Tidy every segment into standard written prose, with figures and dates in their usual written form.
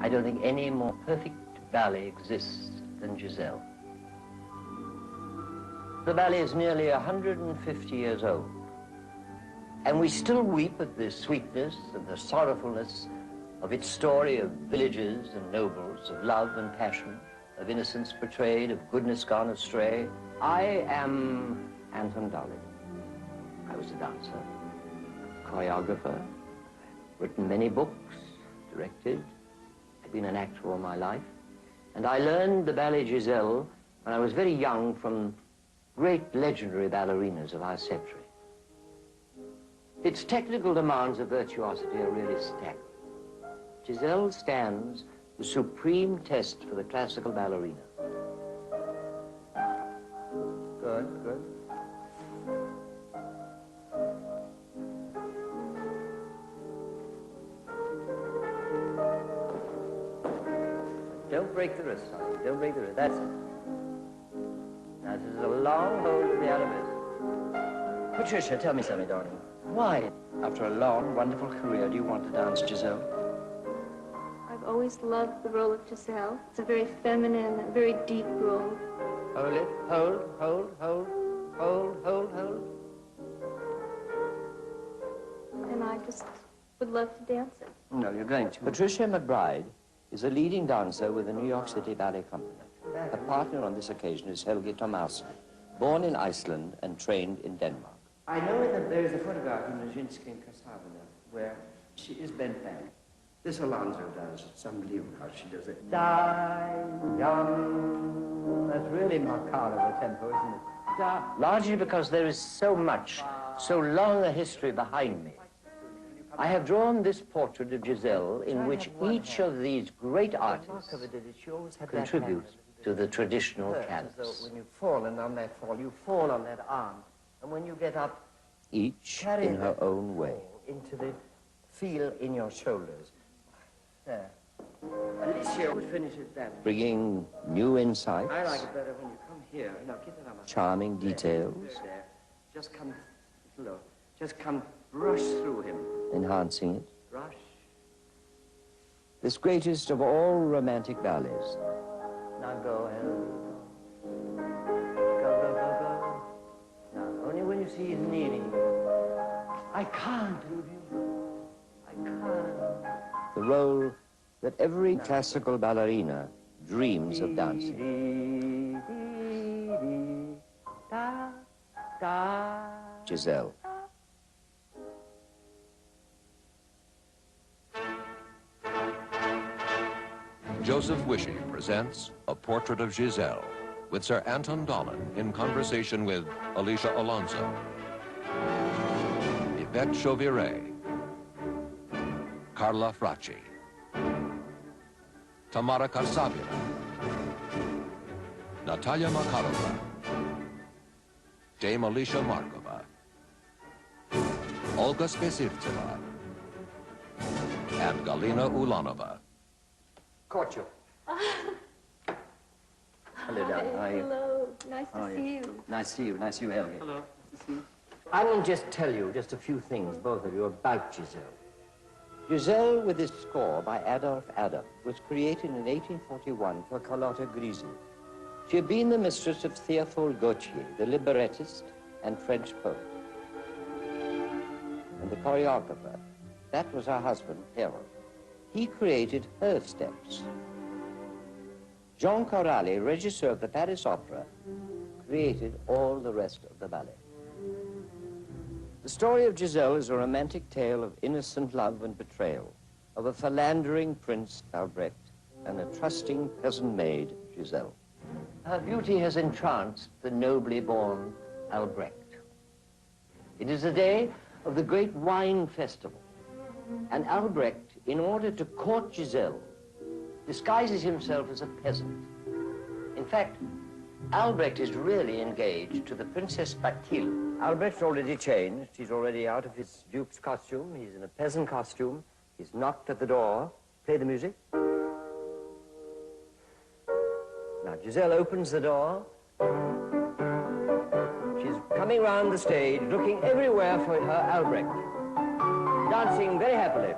I don't think any more perfect ballet exists than Giselle. The ballet is nearly 150 years old, and we still weep at the sweetness and the sorrowfulness of its story of villages and nobles, of love and passion, of innocence betrayed, of goodness gone astray. I am Anton Dolin. I was a dancer, choreographer, written many books, directed. I've been an actor all my life. And I learned the ballet Giselle when I was very young from great legendary ballerinas of our century. Its technical demands of virtuosity are really staggering. Giselle stands the supreme test for the classical ballerina. Good, good. Don't break the wrist, honey. Don't break the wrist. That's it. Now, this is a long hold of the arabesque. Patricia, tell me something, darling. Why, after a long, wonderful career, do you want to dance Giselle? I've always loved the role of Giselle. It's a very feminine, very deep role. Hold it. Hold, hold, hold, hold, hold, hold. And I just would love to dance it. No, you're going to. Patricia McBride is a leading dancer with the New York City Ballet Company. Her partner on this occasion is Helge Tomasson, born in Iceland and trained in Denmark. I know that there is a photograph in Nijinsky and Karsavina where she is bent back. This Alonso does. It's unbelievable how she does it. Die, young. That's really Makarova tempo, isn't it? Da. Largely because there is so much, so long a history behind me. I have drawn this portrait of Giselle in which each of these great artists contributes to the traditional canvas. When you fall, and on that fall, you fall on that arm. And when you get up, each in her own way, into the feel in your shoulders. There. Alicia would finish it then. Bringing new insights. I like it better when you come here. No, get it on my charming details. There. Just come, look, just come brush through him. Enhancing it. Brush. This greatest of all romantic ballets. Now go, Helen. Go, go, go, go. Now, only when you see he's kneeling. I can't leave you. I can't. The role that every classical ballerina dreams of dancing. Giselle. Joseph Wishy presents A Portrait of Giselle with Sir Anton Dolin in conversation with Alicia Alonso, Yvette Chauvire, Carla Fracci, Tamara Karsavina, Natalia Makarova, Dame Alicia Markova, Olga Spessivtseva, and Galina Ulanova. Caught you. Hello, darling. How are you? Hello. Nice to see you. Nice to see you. Nice to see you, Helge. Hello. Nice to see you. I will just tell you just a few things, both of you, about Giselle. Giselle, with this score by Adolf Adam, was created in 1841 for Carlotta Grisi. She had been the mistress of Théophile Gautier, the librettist and French poet. And the choreographer, that was her husband, Harold. He created her steps. Jean Corali, regisseur of the Paris Opera, created all the rest of the ballet. The story of Giselle is a romantic tale of innocent love and betrayal, of a philandering prince, Albrecht, and a trusting peasant maid, Giselle. Her beauty has entranced the nobly born Albrecht. It is the day of the great wine festival, and Albrecht, in order to court Giselle, disguises himself as a peasant. In fact, Albrecht is really engaged to the Princess Bathilde. Albrecht's already changed. He's already out of his duke's costume. He's in a peasant costume. He's knocked at the door. Play the music. Now, Giselle opens the door. She's coming round the stage, looking everywhere for her Albrecht, dancing very happily.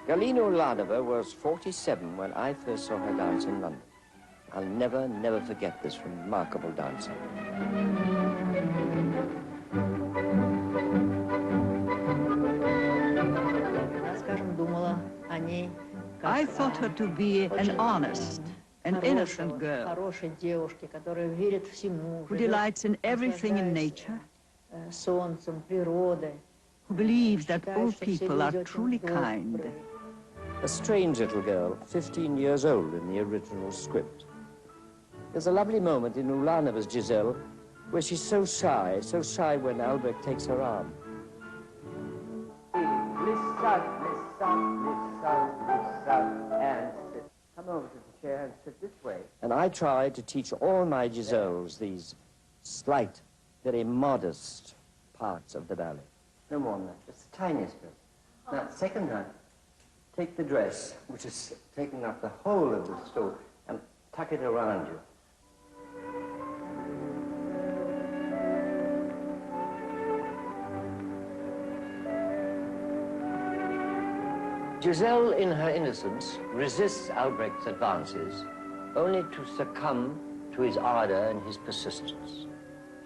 Galina Ulanova was 47 when I first saw her dance in London. I'll never forget this remarkable dancer. I thought her to be an honest, an innocent girl who delights in everything in nature, who believes that all people are truly kind. A strange little girl, 15 years old in the original script. There's a lovely moment in Ulanova's Giselle where she's so shy when Albrecht takes her arm. Listen, and sit. Come over to the chair and sit this way. And I try to teach all my Giselles these slight, very modest parts of the ballet. No more than that, just the tiniest bit. Now, second time, take the dress, which is taking up the whole of the stool, and tuck it around you. Giselle, in her innocence, resists Albrecht's advances, only to succumb to his ardor and his persistence.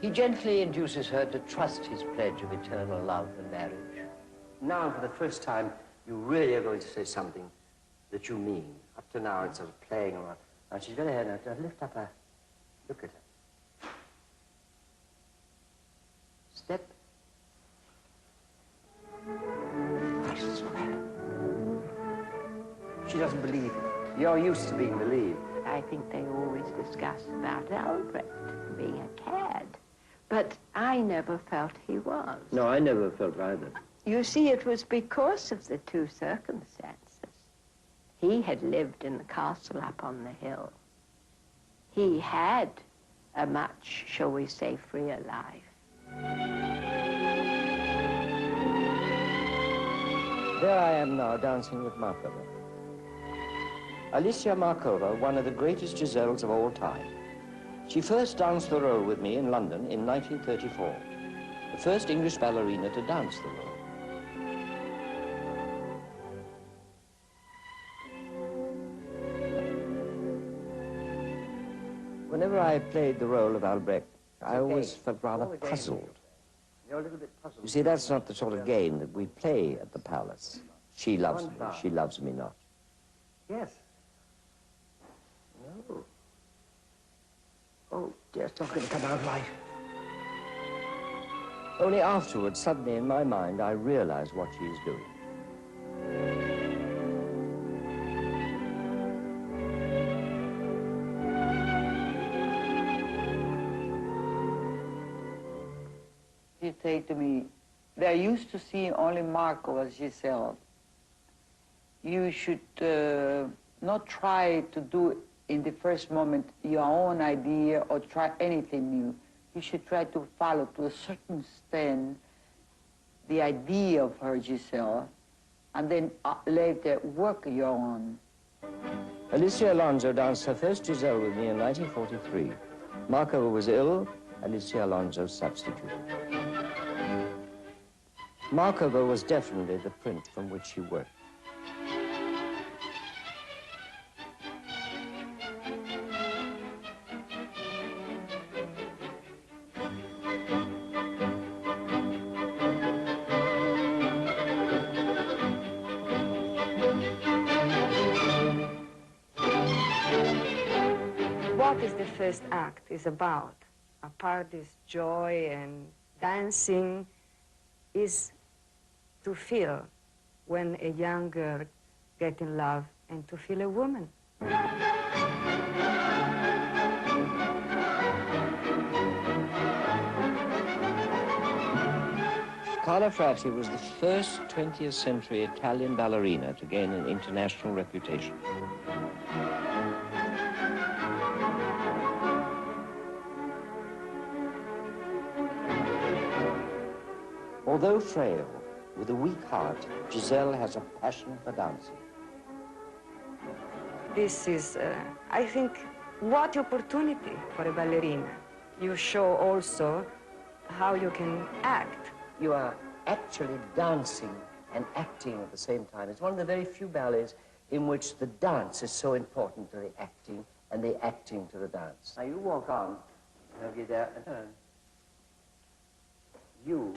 He gently induces her to trust his pledge of eternal love and marriage. Now, for the first time, you really are going to say something that you mean. Up to now, it's sort of playing around. Now, she's going ahead and lift up her, look at her. Step. I swear. She doesn't believe it. You're used to being believed. I think they always discuss about Albrecht being a cad. But I never felt he was. No, I never felt either. You see, it was because of the two circumstances. He had lived in the castle up on the hill. He had a much, shall we say, freer life. There I am now, dancing with Markova. Alicia Markova, one of the greatest Giselles of all time. She first danced the role with me in London in 1934, the first English ballerina to dance the role. Whenever I played the role of Albrecht, I always felt rather puzzled. You're a little bit puzzled. You see, that's not the sort of game that we play at the palace. She loves me, she loves me not. Yes. No. Oh, dear, it's not going to come out right. Only afterwards, suddenly in my mind, I realize what she is doing. She said to me, they're used to seeing only Markova as Giselle. You should not try to do in the first moment your own idea or try anything new. You should try to follow to a certain extent the idea of her Giselle and then later work your own. Alicia Alonso danced her first Giselle with me in 1943. Markova was ill, Alicia Alonso substituted. Markova was definitely the print from which she worked. What is the first act is about, apart this joy and dancing, is to feel when a young girl gets in love and to feel a woman. Carla Fracci was the first 20th century Italian ballerina to gain an international reputation. Although frail, with a weak heart, Giselle has a passion for dancing. This is, I think, what opportunity for a ballerina. You show also how you can act. You are actually dancing and acting at the same time. It's one of the very few ballets in which the dance is so important to the acting and the acting to the dance. Now you walk on, I'll get there and turn. You,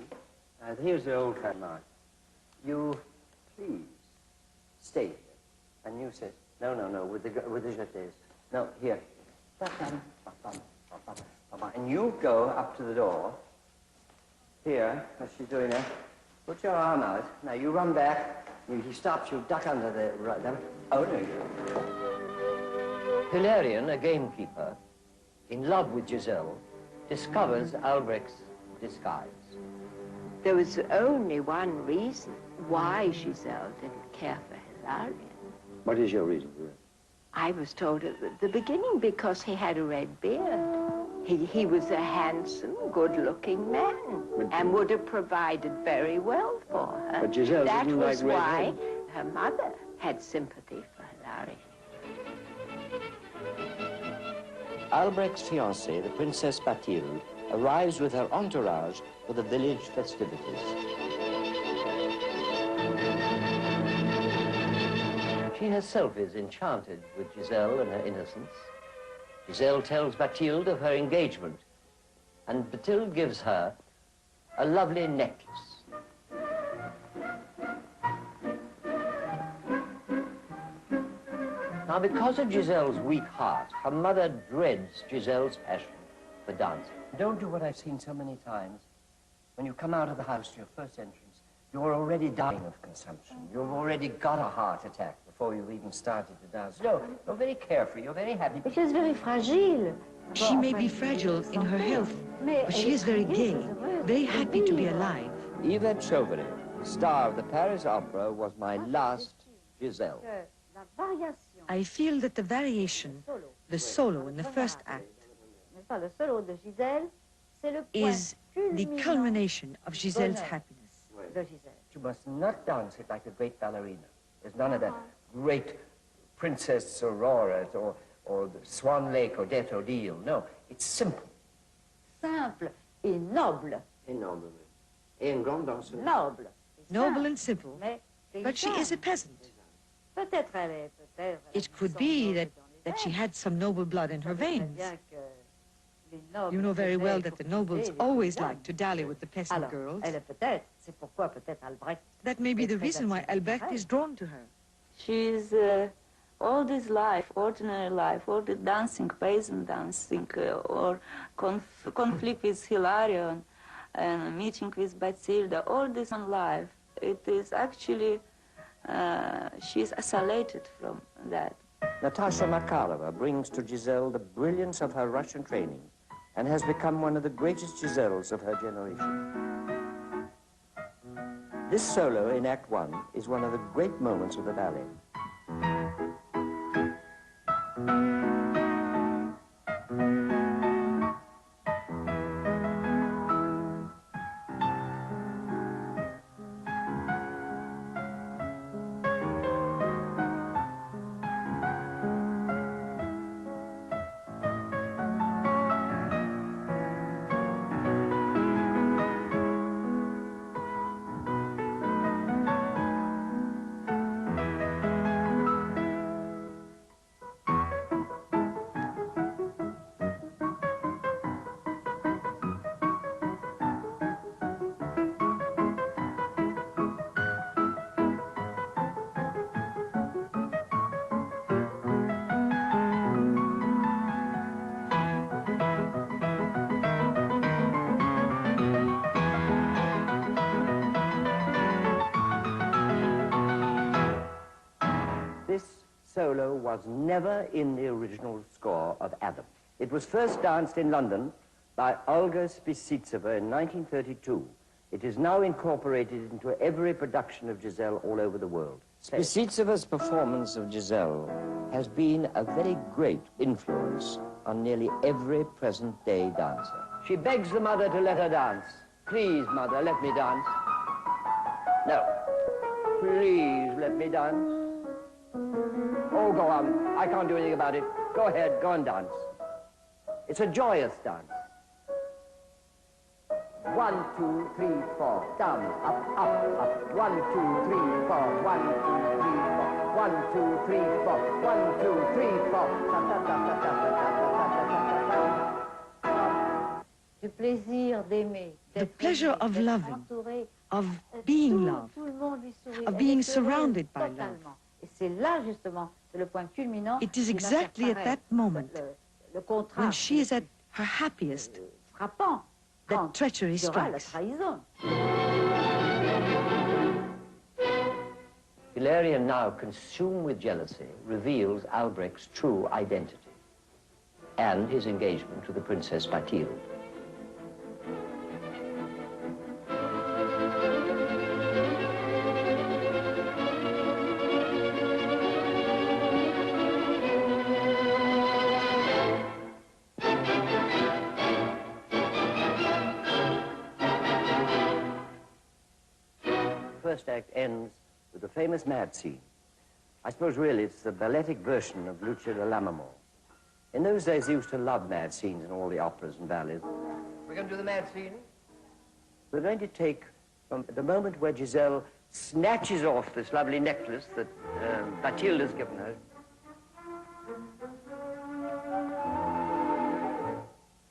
here's the old friend mark. You, please, stay here. And you say, no, with the jetés. No, here. And you go up to the door. Here, as she's doing that, put your arm out. Now you run back. He stops you, duck under the right. Oh, no, you. Hilarion, a gamekeeper, in love with Giselle, discovers Albrecht's disguise. There was only one reason why Giselle didn't care for Hilarion. What is your reason for it? I was told at the beginning because he had a red beard. He was a handsome, good-looking man and would have provided very well for her. But Giselle didn't like red hair. That was why her mother had sympathy for Hilarion. Albrecht's fiancée, the Princess Bathilde, arrives with her entourage for the village festivities. She herself is enchanted with Giselle and her innocence. Giselle tells Bathilde of her engagement, and Bathilde gives her a lovely necklace. Now, because of Giselle's weak heart, her mother dreads Giselle's passion for dancing. Don't do what I've seen so many times. When you come out of the house to your first entrance, you're already dying of consumption. You've already got a heart attack before you've even started to dance. No, you're very carefree, you're very happy. She is very fragile. She may be fragile in her health, but she is very gay, very happy to be alive. Yvette Chauvire, star of the Paris Opera, was my last Giselle. I feel that the variation, the solo in the first act, is the culmination of Giselle's happiness. You must not dance it like a great ballerina. There's none of that great Princess Aurora or the Swan Lake or Det Odile. No, it's simple. Simple et noble. Et noble. Et une grande danseuse. Noble. Noble and simple, but she is a peasant. It could be that she had some noble blood in her veins. You know very well that the nobles always like to dally with the peasant girls. That may be the reason why Albrecht is drawn to her. She's all this life, ordinary life, all the dancing, peasant dancing, or conflict with Hilarion, and meeting with Bathilde, all this on life, it is actually, she's isolated from that. Natasha Makarova brings to Giselle the brilliance of her Russian training and has become one of the greatest Giselles of her generation. This solo in Act 1 is one of the great moments of the ballet. Solo was never in the original score of Adam. It was first danced in London by Olga Spessivtseva in 1932. It is now incorporated into every production of Giselle all over the world. Spessivtseva's performance of Giselle has been a very great influence on nearly every present-day dancer. She begs the mother to let her dance. Please, mother, let me dance. No. Please, let me dance. Oh, go on. I can't do anything about it. Go ahead, go and dance. It's a joyous dance. 1, 2, 3, 4. Down, up, up, up. 1, 2, 3, 4. 1, 2, 3, 4. 1, 2, 3, 4. 1, 2, 3, 4. Du plaisir d'aimer. The pleasure of loving, of being loved, of being surrounded by love. Et c'est là justement, c'est le point culminant. It is exactly at that moment, when she is at her happiest, frappant, that treachery la strikes. trahison. Hilarion, now consumed with jealousy, reveals Albrecht's true identity and his engagement to the Princess Bathilde. The first act ends with the famous mad scene. I suppose really it's the balletic version of Lucia de Lammermoor. In those days they used to love mad scenes in all the operas and ballets. We're going to do the mad scene? We're going to take from the moment where Giselle snatches off this lovely necklace that Bathilde has given her,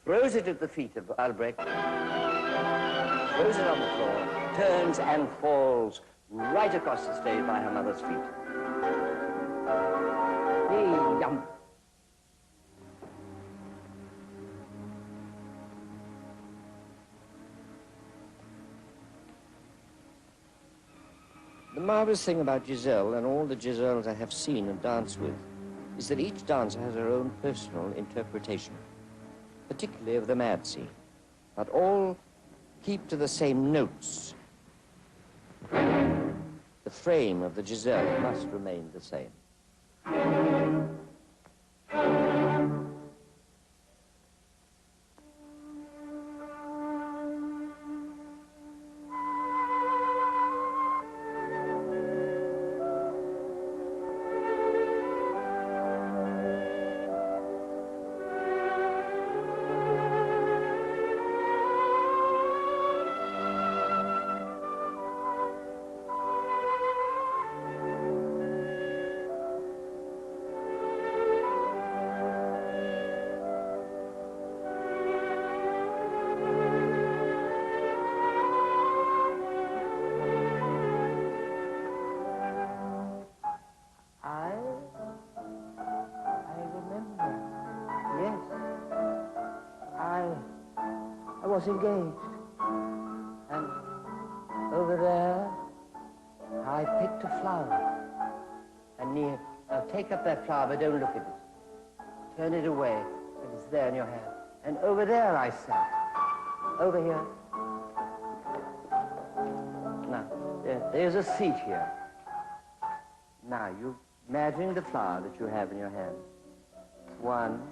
throws it at the feet of Albrecht, throws it on the floor, turns and falls right across the stage by her mother's feet. Hey, yum. The marvelous thing about Giselle and all the Giselles I have seen and danced with is that each dancer has her own personal interpretation, particularly of the mad scene, but all keep to the same notes. The frame of the Giselle must remain the same. I was engaged. And over there, I picked a flower. And now take up that flower, but don't look at it. Turn it away, so it's there in your hand. And over there I sat. Over here. Now, there's a seat here. Now, you imagine the flower that you have in your hand. 1, 2,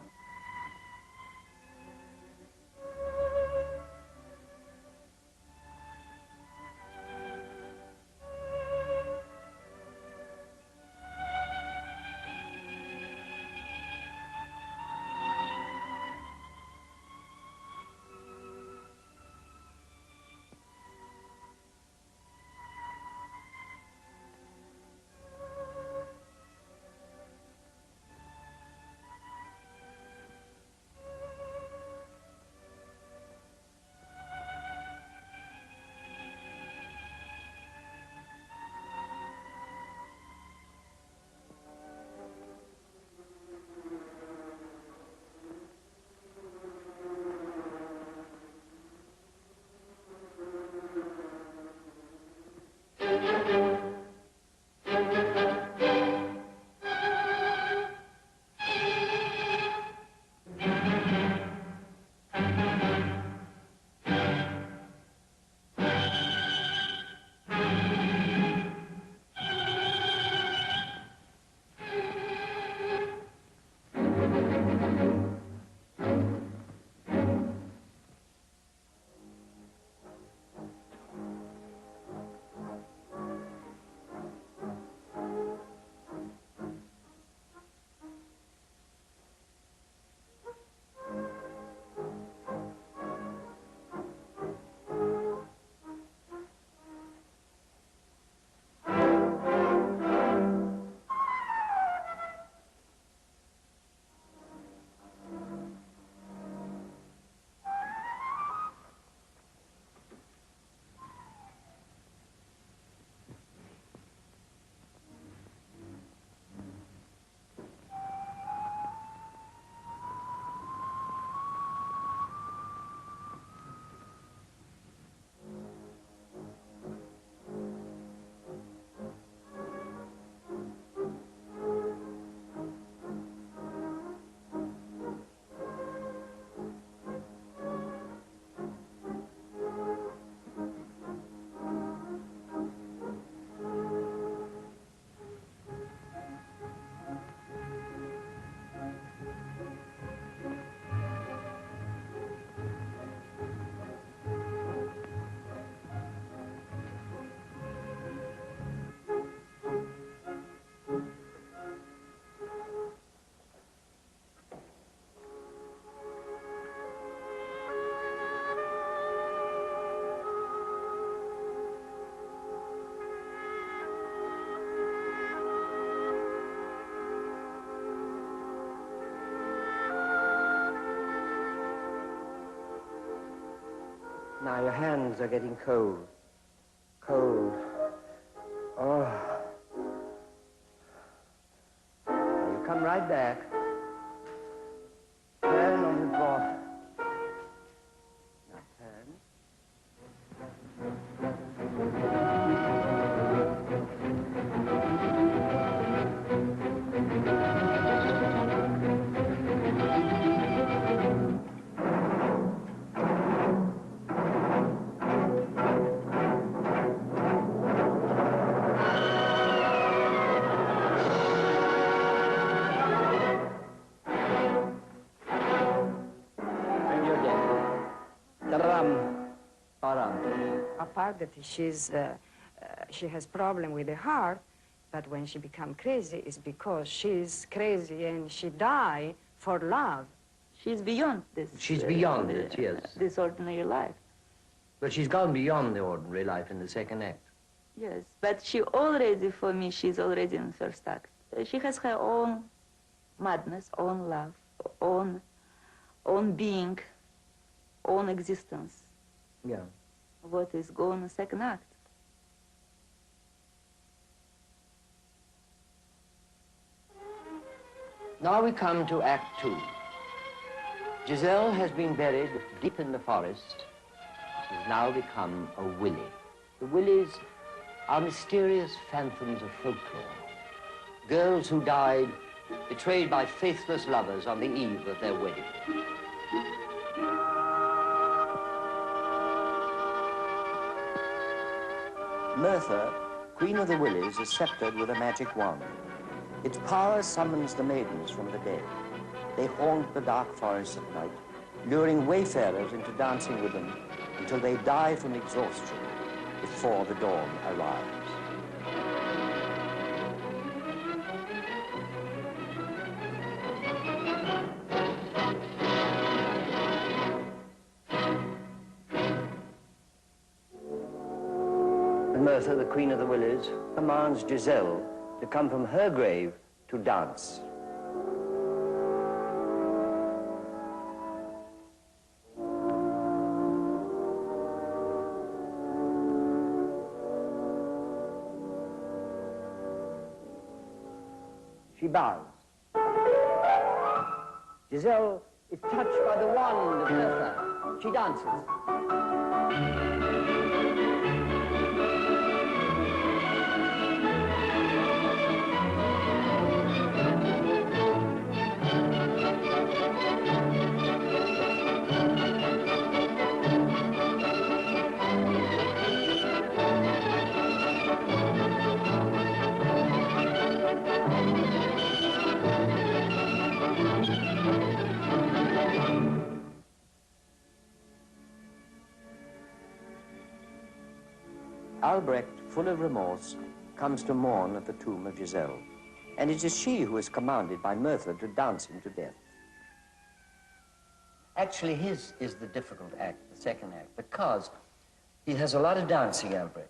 Now your hands are getting cold. Cold. Oh. Now you come right back. Turn on the drawer. Now turn. Apart that she has problem with the heart, but when she become crazy, it's because she's crazy and she die for love. She's beyond this. She's beyond it, yes. This ordinary life. But she's gone beyond the ordinary life in the second act. Yes, but she already, for me, she's already in the first act. She has her own madness, own love, own being, own existence. Yeah. What is going in the second act? Now we come to Act 2. Giselle has been buried deep in the forest. She's now become a willy. The willies are mysterious phantoms of folklore. Girls who died betrayed by faithless lovers on the eve of their wedding. Merthyr, Queen of the Willies, is sceptered with a magic wand. Its power summons the maidens from the dead. They haunt the dark forests at night, luring wayfarers into dancing with them until they die from exhaustion before the dawn arrives. Merthyr, the Queen of the Willies, commands Giselle to come from her grave to dance. She bows. Giselle is touched by the wand of Merthyr. She dances. Albrecht, full of remorse, comes to mourn at the tomb of Giselle, and it is she who is commanded by Merthyr to dance him to death. Actually, his is the difficult act, the second act, because he has a lot of dancing, Albrecht.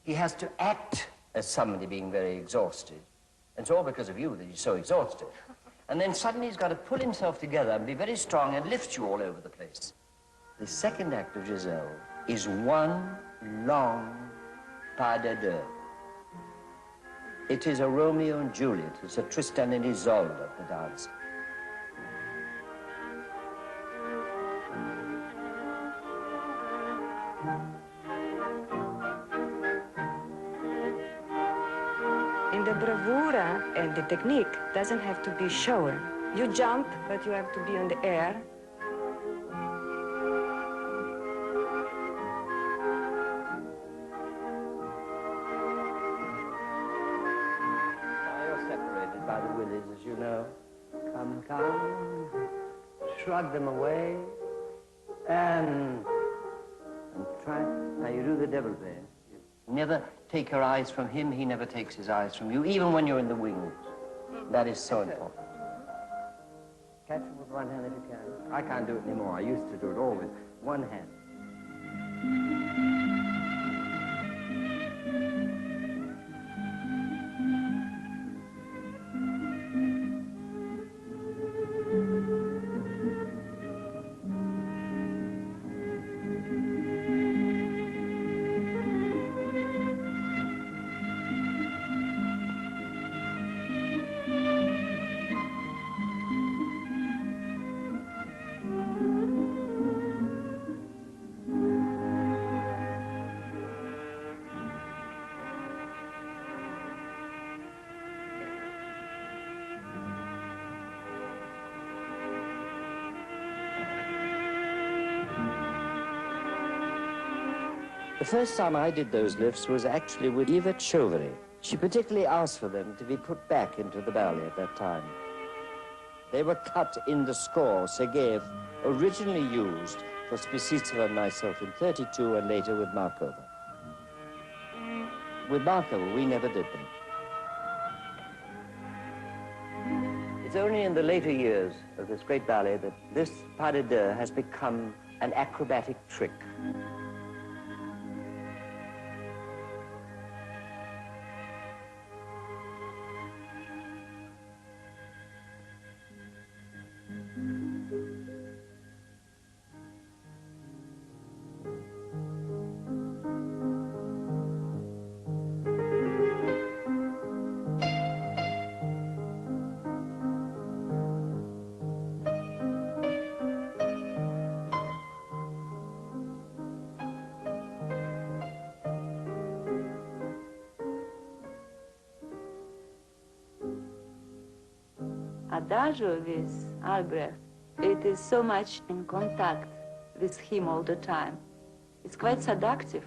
He has to act as somebody being very exhausted, and it's all because of you that he's so exhausted. And then suddenly he's got to pull himself together and be very strong and lift you all over the place. The second act of Giselle is one long pas de deux. It is a Romeo and Juliet. It's a Tristan and Isolde of the dance. And the bravura and the technique doesn't have to be shown. You jump, but you have to be on the air. By the willies, as you know. Come, come, shrug them away, and try. Now you do the devil there. You never take your eyes from him, he never takes his eyes from you, even when you're in the wings. That is so important. Catch him with one hand if you can. I can't do it anymore. I used to do it all with one hand. The first time I did those lifts was actually with Yvette Chauvire. She particularly asked for them to be put back into the ballet at that time. They were cut in the score Sergeyev originally used for Spessivtseva and myself in 32 and later with Markova. With Markova, we never did them. It's only in the later years of this great ballet that this pas de deux has become an acrobatic trick. Adagio with Albrecht, it is so much in contact with him all the time. It's quite seductive.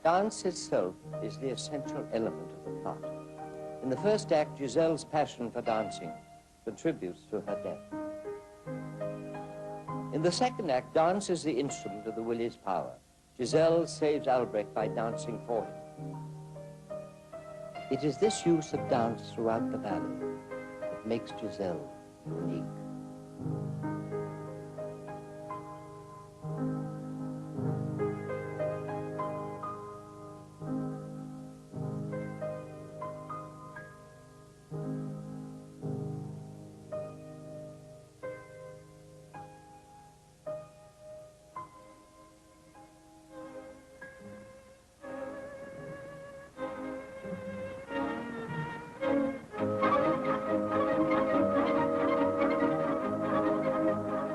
Dance itself is the essential element of the plot. In the first act, Giselle's passion for dancing contributes to her death. In the second act, dance is the instrument of the Willys' power. Giselle saves Albrecht by dancing for him. It is this use of dance throughout the ballet that makes Giselle unique.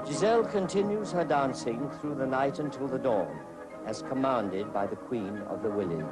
Giselle continues her dancing through the night until the dawn, as commanded by the Queen of the Willys.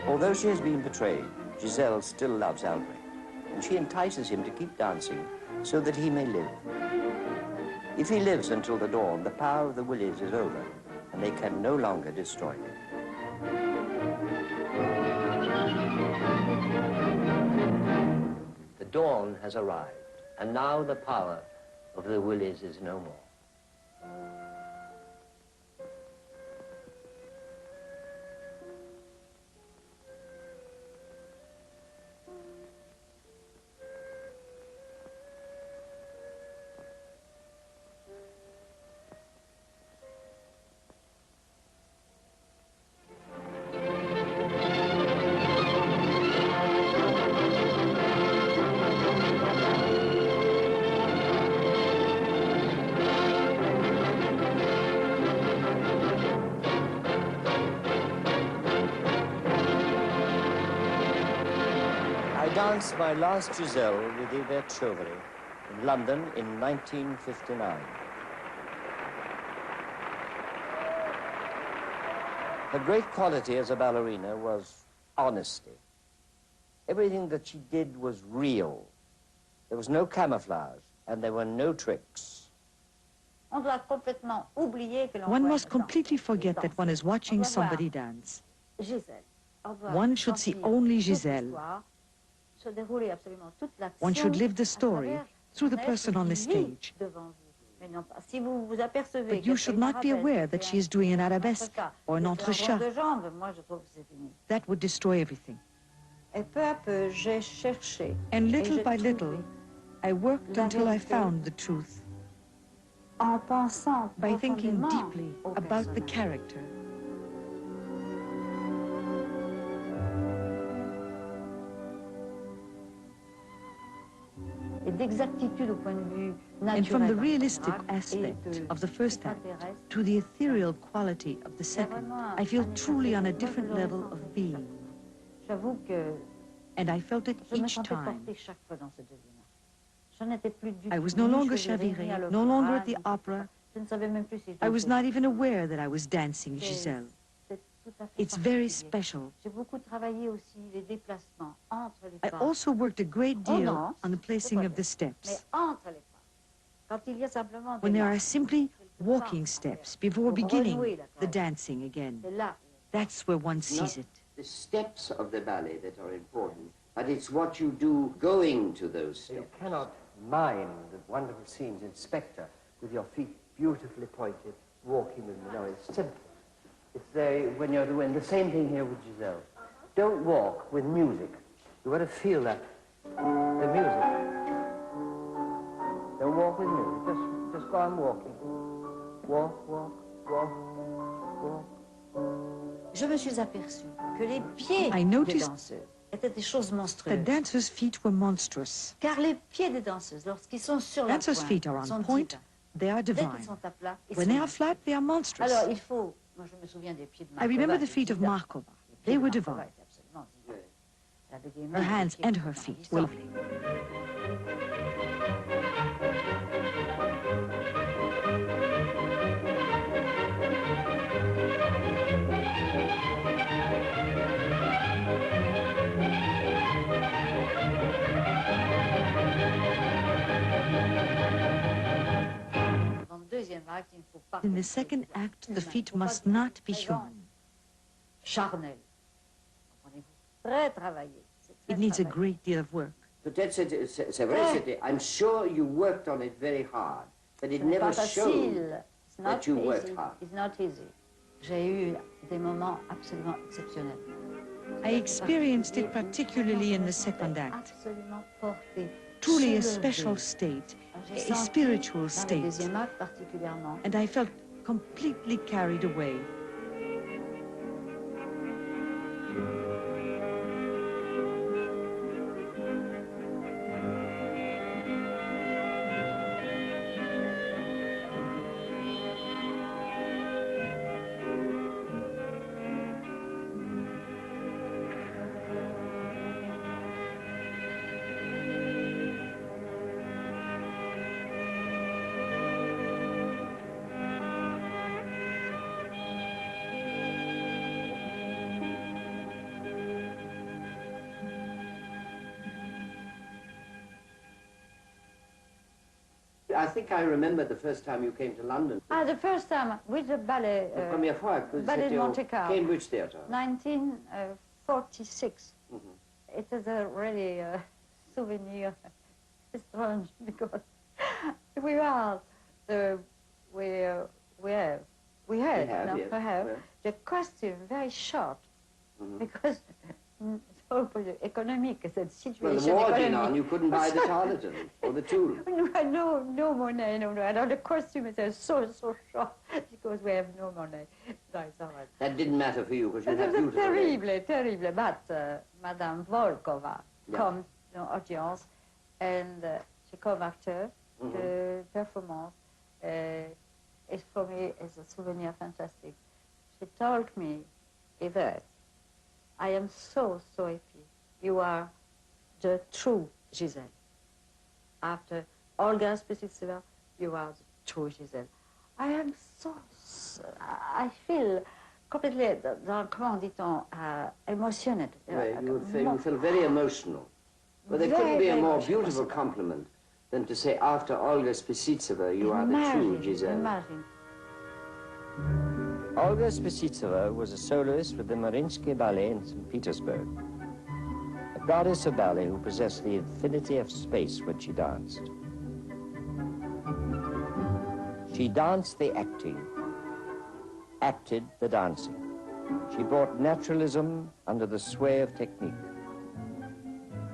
Although she has been betrayed, Giselle still loves Albrecht, and she entices him to keep dancing so that he may live. If he lives until the dawn, the power of the Willys is over, and they can no longer destroy him. The dawn has arrived, and now the power of the Willys is no more. I danced my last Giselle with Yvette Chauvire in London in 1959. Her great quality as a ballerina was honesty. Everything that she did was real. There was no camouflage, and there were no tricks. One must completely forget that one is watching somebody dance. One should see only Giselle. One should live the story through the person on the stage. But you should not be aware that she is doing an arabesque or an entrechat. That would destroy everything. And little by little, I worked until I found the truth. By thinking deeply about the character. And from the realistic aspect of the first act to the ethereal quality of the second, I feel truly on a different level of being. And I felt it each time. I was no longer Chauvire, no longer at the opera. I was not even aware that I was dancing Giselle. It's very special. I also worked a great deal on the placing of the steps. When there are simply walking steps before beginning the dancing again, that's where one sees it. The steps of the ballet that are important, but it's what you do going to those steps. You cannot mime the wonderful scenes in Spectre with your feet beautifully pointed, walking with me. No, it's simple. It's there when you're doing the same thing here with Giselle. Don't walk with music. You've got to feel that, the music. Don't walk with music. Just go on walking. Walk, walk, walk, walk. I noticed the dancers' feet were monstrous. Dancers' feet are on point, they are divine. When they are flat, they are monstrous. I remember the feet of Markova. They were divine. Her hands and her feet were lovely. In the second act, the feet must not be human. It needs a great deal of work. I'm sure you worked on it very hard, but it never showed that you worked hard. It's not easy. I experienced it particularly in the second act. Truly a special state, a spiritual state. And I felt completely carried away. I think I remember the first time you came to London. The first time with the ballet. La première fois que Ballet de Monte Carlo. Cambridge Theatre. 1946. It is a really souvenir. It's strange because we have the costume very short because. Economic, the situation. Well, the war went on, you couldn't buy the tarlatan or the tulle. No money, no. And the costume is so short because we have no money. That didn't matter for you because you had beautiful terrible. But Madame Volkova comes to audience and she comes after the performance. It's for me is a souvenir fantastic. She told me, Yvette, I am so happy. You are the true Giselle. After Olga Spessivtseva, you are the true Giselle. I am I feel completely, comment dit-on, emotional. You feel very emotional. But there couldn't be a more beautiful compliment than to say after Olga Spessivtseva, you are the true Giselle. Imagine. Olga Spessivtseva was a soloist with the Mariinsky Ballet in St. Petersburg. A goddess of ballet who possessed the infinity of space when she danced. She danced the acting, acted the dancing. She brought naturalism under the sway of technique.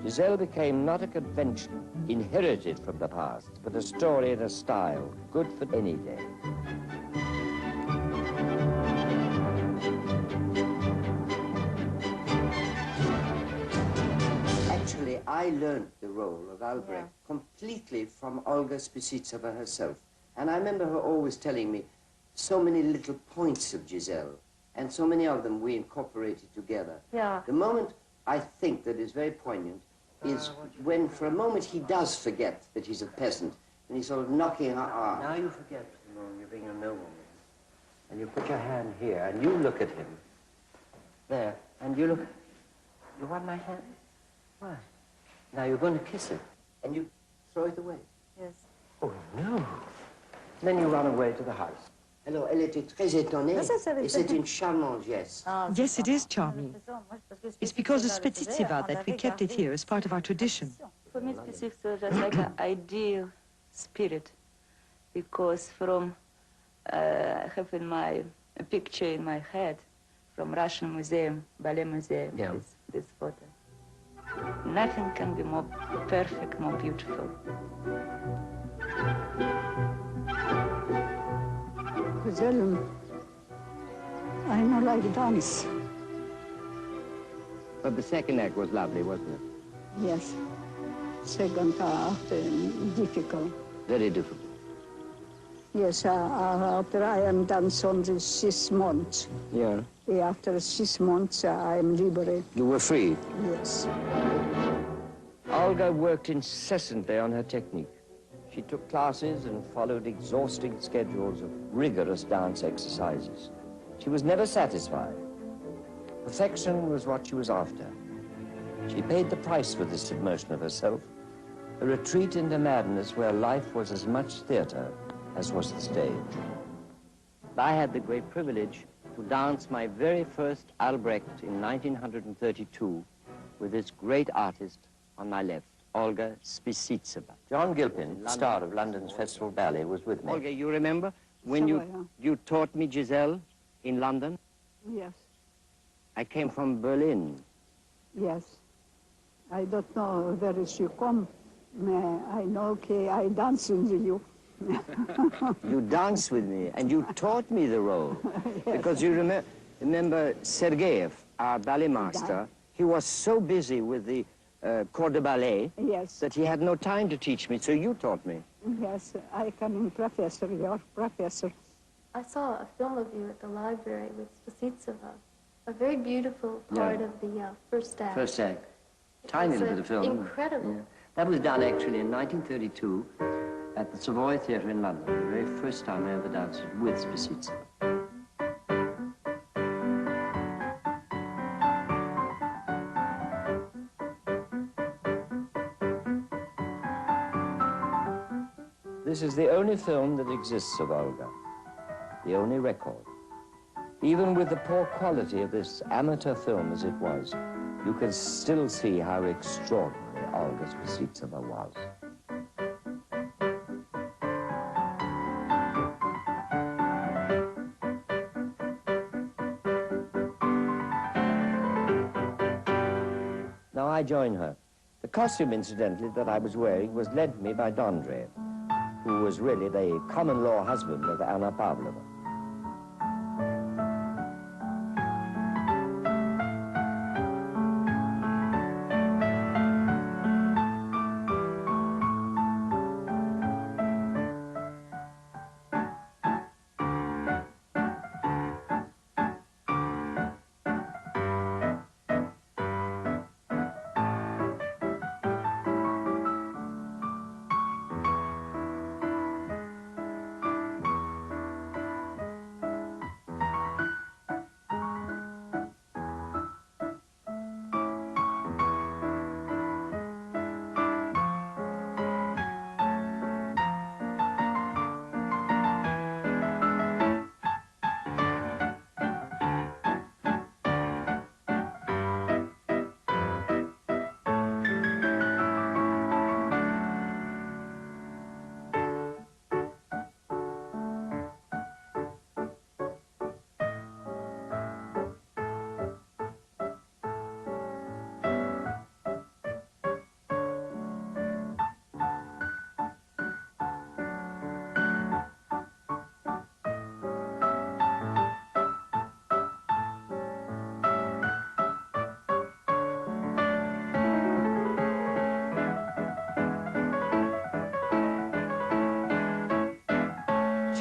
Giselle became not a convention inherited from the past, but a story and a style good for any day. Actually, I learned the role of Albrecht completely from Olga Spessivtseva herself. And I remember her always telling me so many little points of Giselle, and so many of them we incorporated together. Yeah. The moment I think that is very poignant is when, for a moment, he does forget that he's a peasant, and he's sort of knocking her arm. Now you forget, Simone, you're being a nobleman. And you put your hand here, and you look at him. There, and you look... You want my hand? Why? Now you're going to kiss it, and you throw it away. Yes. Oh, no. Then you run away to the house. Alors, elle était très étonnée, et c'est une charmante geste. Yes, it is charming. It's because of Spessivtseva that we kept it here as part of our tradition. For me, Spessivtseva was like an ideal spirit, because from, I have in my a picture in my head from Russian Museum, Ballet Museum, this photo. Nothing can be more perfect, more beautiful. Giselle, I don't like dance. But the second act was lovely, wasn't it? Yes. Second act, difficult. Very difficult. Yes, after I am dance only 6 months. Yeah. After 6 months, I am liberated. You were free? Yes. Olga worked incessantly on her technique. She took classes and followed exhausting schedules of rigorous dance exercises. She was never satisfied. Perfection was what she was after. She paid the price for this submersion of herself, a retreat into madness where life was as much theater as was the stage. I had the great privilege to dance my very first Albrecht in 1932 with this great artist on my left, Olga Spessivtseva. John Gilpin, star of London's Festival Ballet, was with me. Olga, you remember when you taught me Giselle in London? Yes. I came from Berlin. Yes. I don't know where she come. I know I dance with you. You danced with me, and you taught me the role. Yes. Because you remember Sergeyev, our ballet master, he was so busy with the corps de ballet that he had no time to teach me, so you taught me. Yes, I come professor, your professor. I saw a film of you at the library with Spessivtseva, a very beautiful part of the first act. First act. Tiny little bit of film. Incredible. Yeah. That was done actually in 1932 at the Savoy Theatre in London, the very first time I ever danced with Spessivtseva. This is the only film that exists of Olga, the only record. Even with the poor quality of this amateur film as it was, you can still see how extraordinary Olga Spessivtseva was. Now I join her. The costume, incidentally, that I was wearing was lent me by Dondre, who was really the common-law husband of Anna Pavlova.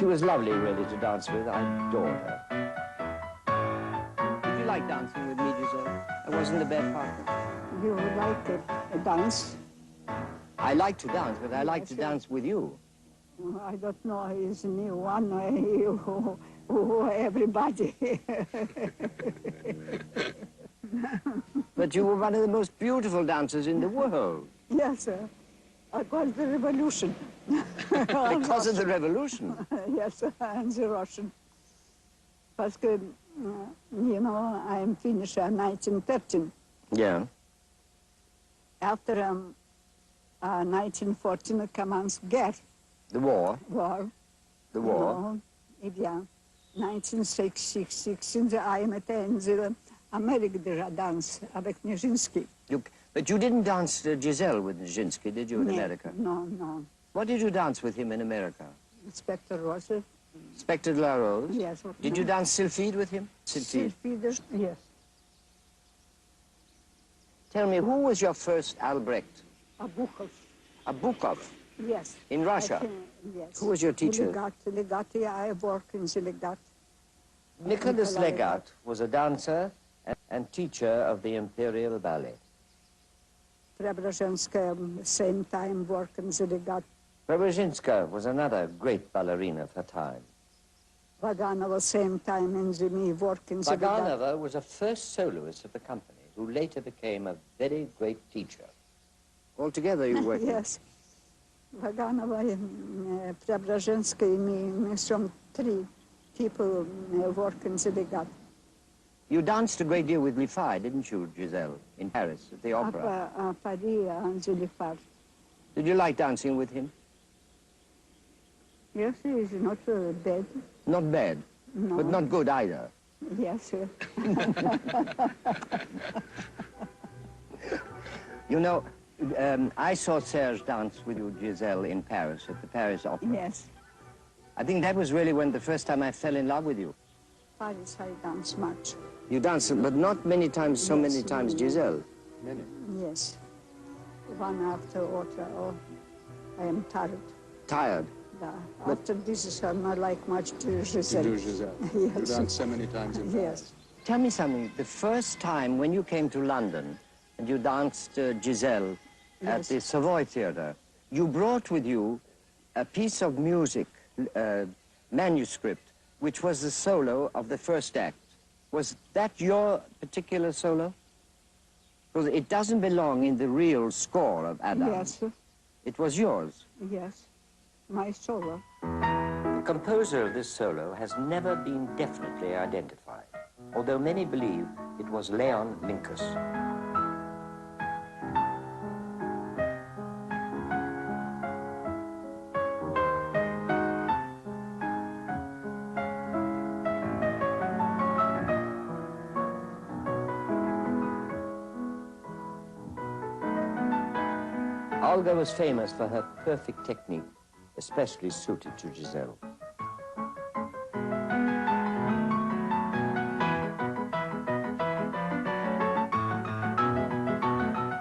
She was lovely, really, to dance with. I adored her. Did you like dancing with me, Giselle? I wasn't a bad partner. You like a dance? I like to dance, but I like to dance with you. I don't know, is me one who everybody. But you were one of the most beautiful dancers in the world. Yes, sir. Because the revolution. Because of the revolution? Yes, and the Russian. Because, you know, I'm finished in 1913. Yeah. After 1914 commenced guerre. The war? War. The war? No, eh bien, 1966, I met in the American dance avec Nijinsky. But you didn't dance Giselle with Nijinsky, did you, in America? No, no. What did you dance with him in America? Inspector Rose. Inspector La Rose? Yes. Did you dance Sylphide with him? Sylphide, yes. Tell me, who was your first Albrecht? Abukov. Abukov? Yes. In Russia? Yes. Who was your teacher? Legat, I work in the Legat. Nicholas Legat was a dancer and teacher of the Imperial Ballet. Preobrazhenskaya, same time, work in the Legat. Preobrazhenskaya was another great ballerina of her time. Vaganova, same time, in the me work in the Legat. Vaganova was a first soloist of the company, who later became a very great teacher. Altogether you worked? Yes. Vaganova, Preobrazhenskaya, me, some three people work in the Legat. You danced a great deal with Lifar, didn't you, Giselle, in Paris, at the opera? Paris, and the Lifar. Did you like dancing with him? Yes, he's not bad. Not bad, No. but not good either. Yes, sir. You know, I saw Serge dance with you, Giselle, in Paris, at the Paris Opera. Yes. I think that was really when the first time I fell in love with you. Paris, I dance much. You danced, but not many times, so many times, Giselle. Many. Yes. One after other, oh, I am tired. Tired? Yeah. After this, I'm not like much to Giselle. You do, Giselle. Yes. You danced so many times in Paris. Yes. Tell me something. The first time when you came to London and you danced Giselle at the Savoy Theatre, you brought with you a piece of music, manuscript, which was the solo of the first act. Was that your particular solo? Because it doesn't belong in the real score of Adam. Yes. It was yours. Yes. My solo. The composer of this solo has never been definitely identified, although many believe it was Leon Minkus. Olga was famous for her perfect technique, especially suited to Giselle.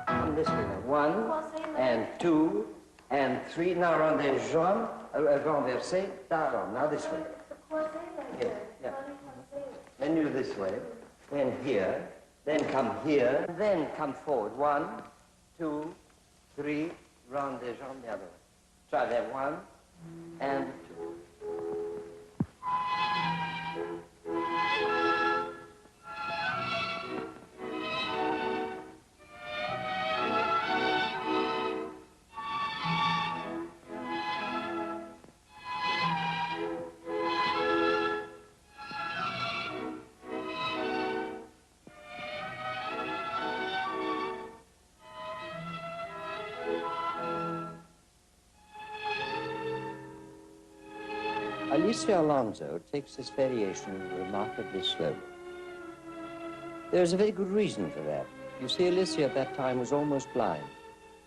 Come this way now. 1 and 2 and 3. Now round the jambes, renversé, down. Now this way. Here, yeah. Then you this way, then here, then come here, then come forward. 1, 2, 3, round the jambes, the other way. Try that. 1 and 2. Alicia Alonso takes this variation remarkably slowly. There is a very good reason for that. You see, Alicia at that time was almost blind,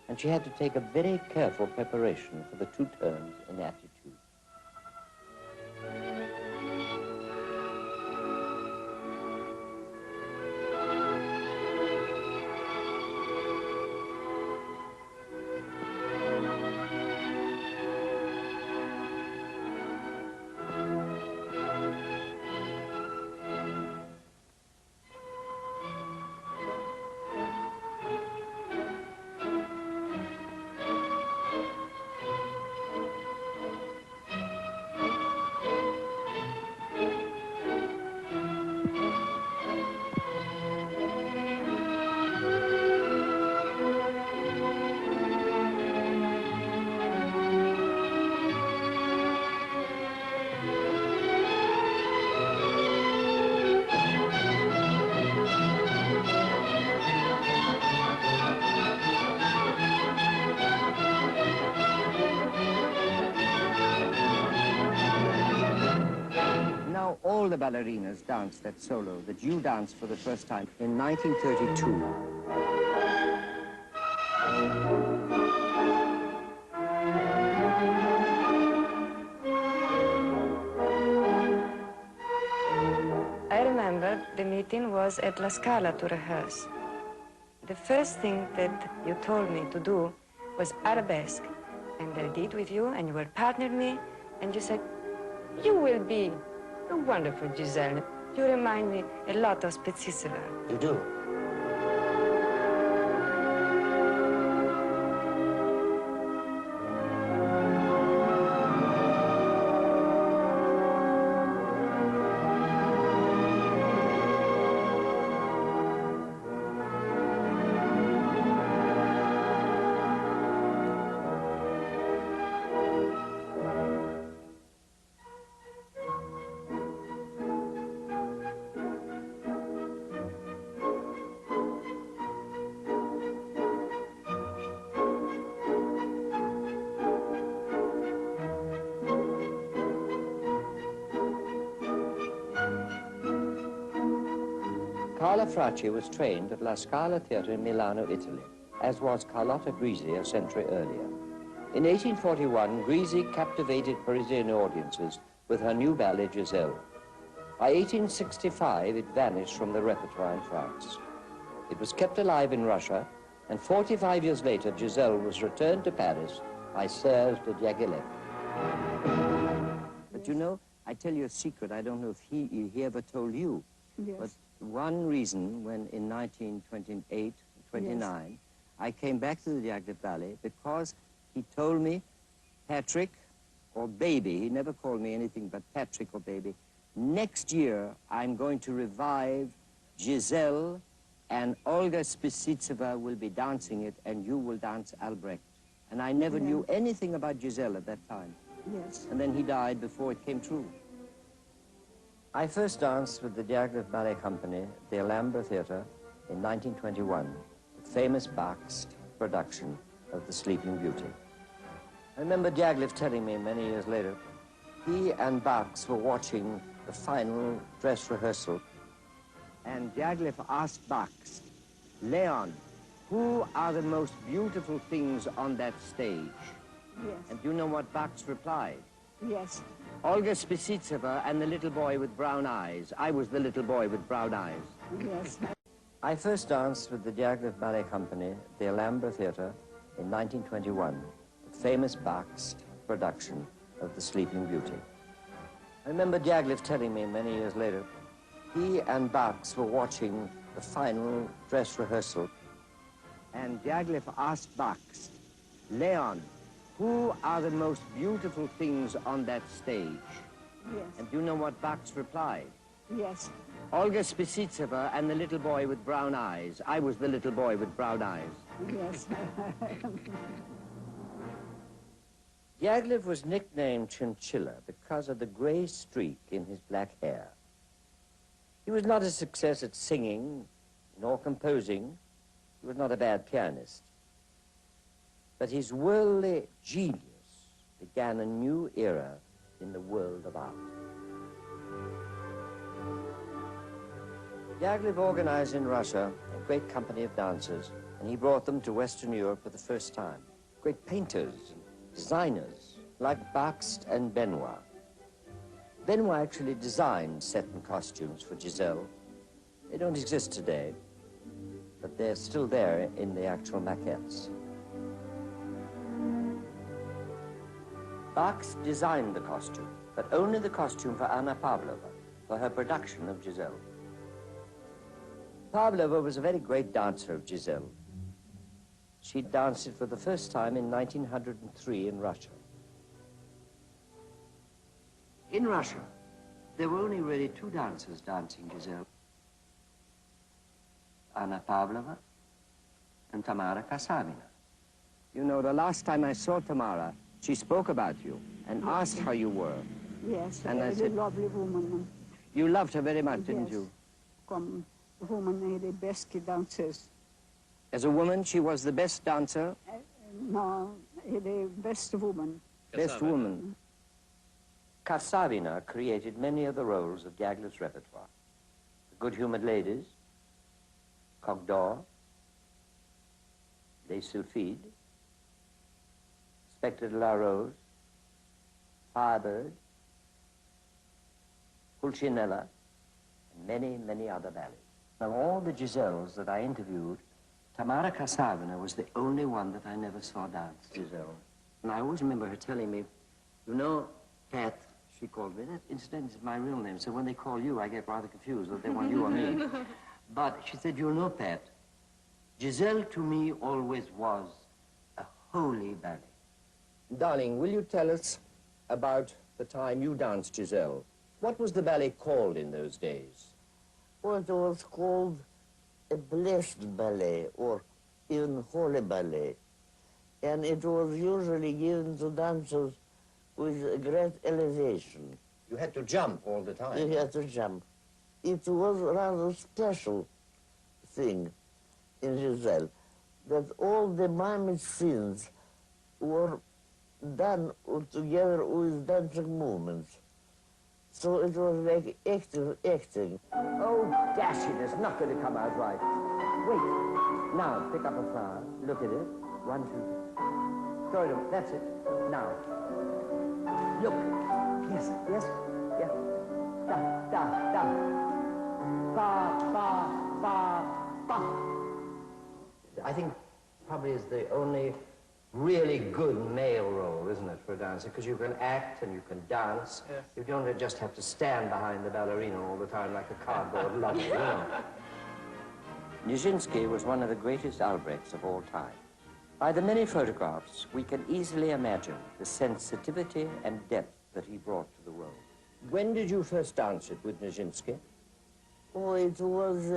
and she had to take a very careful preparation for the two turns in attitude. the ballerinas danced that solo that you danced for the first time in 1932. I remember the meeting was at La Scala to rehearse. The first thing that you told me to do was arabesque, and I did with you, and you were partnered me, and you said, you will be a wonderful Giselle. You remind me a lot of Spessivtseva. You do? Carla Fracci was trained at La Scala Theatre in Milano, Italy, as was Carlotta Grisi a century earlier. In 1841, Grisi captivated Parisian audiences with her new ballet, Giselle. By 1865, it vanished from the repertoire in France. It was kept alive in Russia, and 45 years later, Giselle was returned to Paris by Serge de Diaghilev. But you know, I tell you a secret, I don't know if he ever told you. Yes. But one reason when in 1928, 29, yes, I came back to the Diaghilev Ballet because he told me, Patrick, or baby, he never called me anything but Patrick or baby, next year I'm going to revive Giselle and Olga Spessivtseva will be dancing it and you will dance Albrecht. And I never knew anything about Giselle at that time. Yes. And then he died before it came true. I first danced with the Diaghilev Ballet Company at the Alhambra Theatre in 1921, the famous Bach's production of The Sleeping Beauty. I remember Diaghilev telling me many years later, he and Bach's were watching the final dress rehearsal, and Diaghilev asked Bach's, Leon, who are the most beautiful things on that stage? Yes. And you know what Bach's replied? Yes. Olga Spessivtseva and the little boy with brown eyes. I was the little boy with brown eyes. Yes. I first danced with the Diaghilev Ballet Company at the Alhambra Theatre in 1921, the famous Bach's production of The Sleeping Beauty. I remember Diaghilev telling me many years later, he and Bach's were watching the final dress rehearsal, and Diaghilev asked Bach's, Leon, who are the most beautiful things on that stage? Yes. And you know what Bach's replied? Yes. Olga Spessivtseva and the little boy with brown eyes. I was the little boy with brown eyes. Yes. Diaghilev was nicknamed Chinchilla because of the gray streak in his black hair. He was not a success at singing nor composing. He was not a bad pianist. But his worldly genius began a new era in the world of art. Diaghilev organized in Russia a great company of dancers, and he brought them to Western Europe for the first time. Great painters, designers, like Bakst and Benoit. Benoit actually designed set and costumes for Giselle. They don't exist today, but they're still there in the actual maquettes. Bakst designed the costume, but only the costume for Anna Pavlova, for her production of Giselle. Pavlova was a very great dancer of Giselle. She danced it for the first time in 1903 in Russia. In Russia, there were only really two dancers dancing Giselle. Anna Pavlova and Tamara Karsavina. You know, the last time I saw Tamara, she spoke about you and asked how you were. Yes, and a lovely woman. You loved her very much, didn't you? Come, woman, the best dancers. As a woman, she was the best dancer? No, the best woman. Best woman. Karsavina created many of the roles of Diaghile's repertoire. The Good-Humored Ladies, Coq d'Or, Les Sulfides, Spectre de la Rose, Firebird, Pulcinella, and many, many other ballets. Of all the Giselles that I interviewed, Tamara Karsavina was the only one that I never saw dance, Giselle. And I always remember her telling me, you know, Pat, she called me, that incident is my real name, so when they call you, I get rather confused whether they want you or me. But she said, you know, Pat, Giselle to me always was a holy ballet. Darling, will you tell us about the time you danced Giselle? What was the ballet called in those days? Well, it was called a blessed ballet, or even holy ballet. And it was usually given to dancers with a great elevation. You had to jump all the time. You had to jump. It was a rather special thing in Giselle, that all the mimic scenes were done together with dancing movements. So it was like acting. Oh, dash it, it's not going to come out right. Wait. Now, pick up a flower, look at it. 1, 2, 3. Throw it up, that's it. Now. Look. Yes, yes, yeah. Da, da, da. Ba, ba, ba, ba. I think probably is the only really good male role, isn't it, for a dancer? Because you can act and you can dance. Yes. You don't just have to stand behind the ballerina all the time like a cardboard lump, you know. Nijinsky was one of the greatest Albrechts of all time. By the many photographs, we can easily imagine the sensitivity and depth that he brought to the world. When did you first dance it with Nijinsky? Oh, it was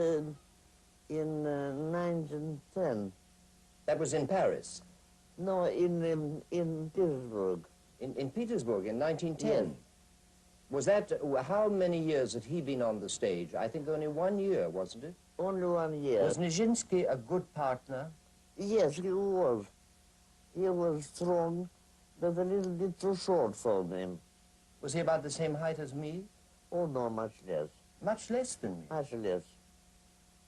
in 1910. That was in Paris? No, in Petersburg. In Petersburg in 1910? Yes. Was that, how many years had he been on the stage? I think only 1 year, wasn't it? Only 1 year. Was Nijinsky a good partner? Yes, he was. He was strong, but a little bit too short for me. Was he about the same height as me? Oh, no, much less. Much less than me? Much less.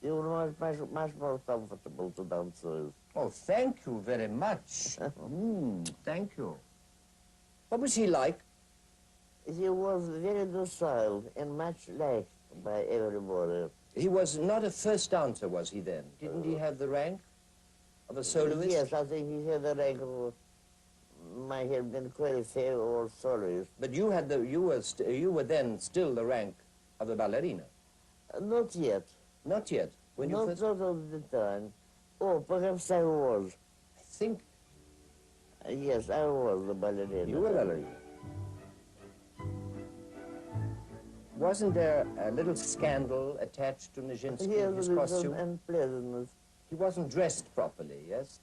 He was much more comfortable to dance with. Oh, thank you very much. Thank you. What was he like? He was very docile and much liked by everybody. He was not a first dancer, was he then? Didn't he have the rank of a soloist? Yes, I think he had the rank of, might have been qualified or soloist. But you had the, you were then still the rank of a ballerina? Not yet. Not yet? When not you first... all of the time. Oh, perhaps I was. I think... Yes, I was the ballerina. You were a ballerina. Wasn't there a little scandal attached to Nijinsky, yes, his costume? Unpleasantness. He wasn't dressed properly, yes?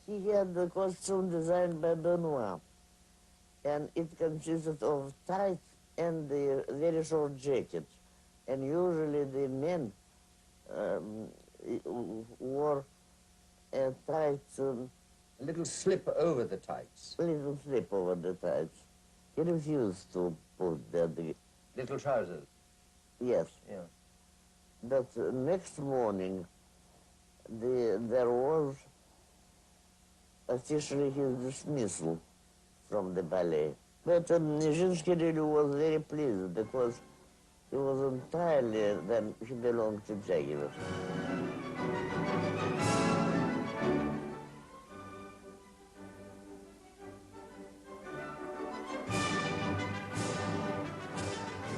He had the costume designed by Benoit, and it consisted of tights and the very short jacket. And usually the men wore a tight... a little slip over the tights. A little slip over the tights. He refused to put the... Little trousers? Yes. Yeah. But next morning, there was officially his dismissal from the ballet. But Nijinsky really was very pleased because he was entirely, then he belonged to Diaghilev.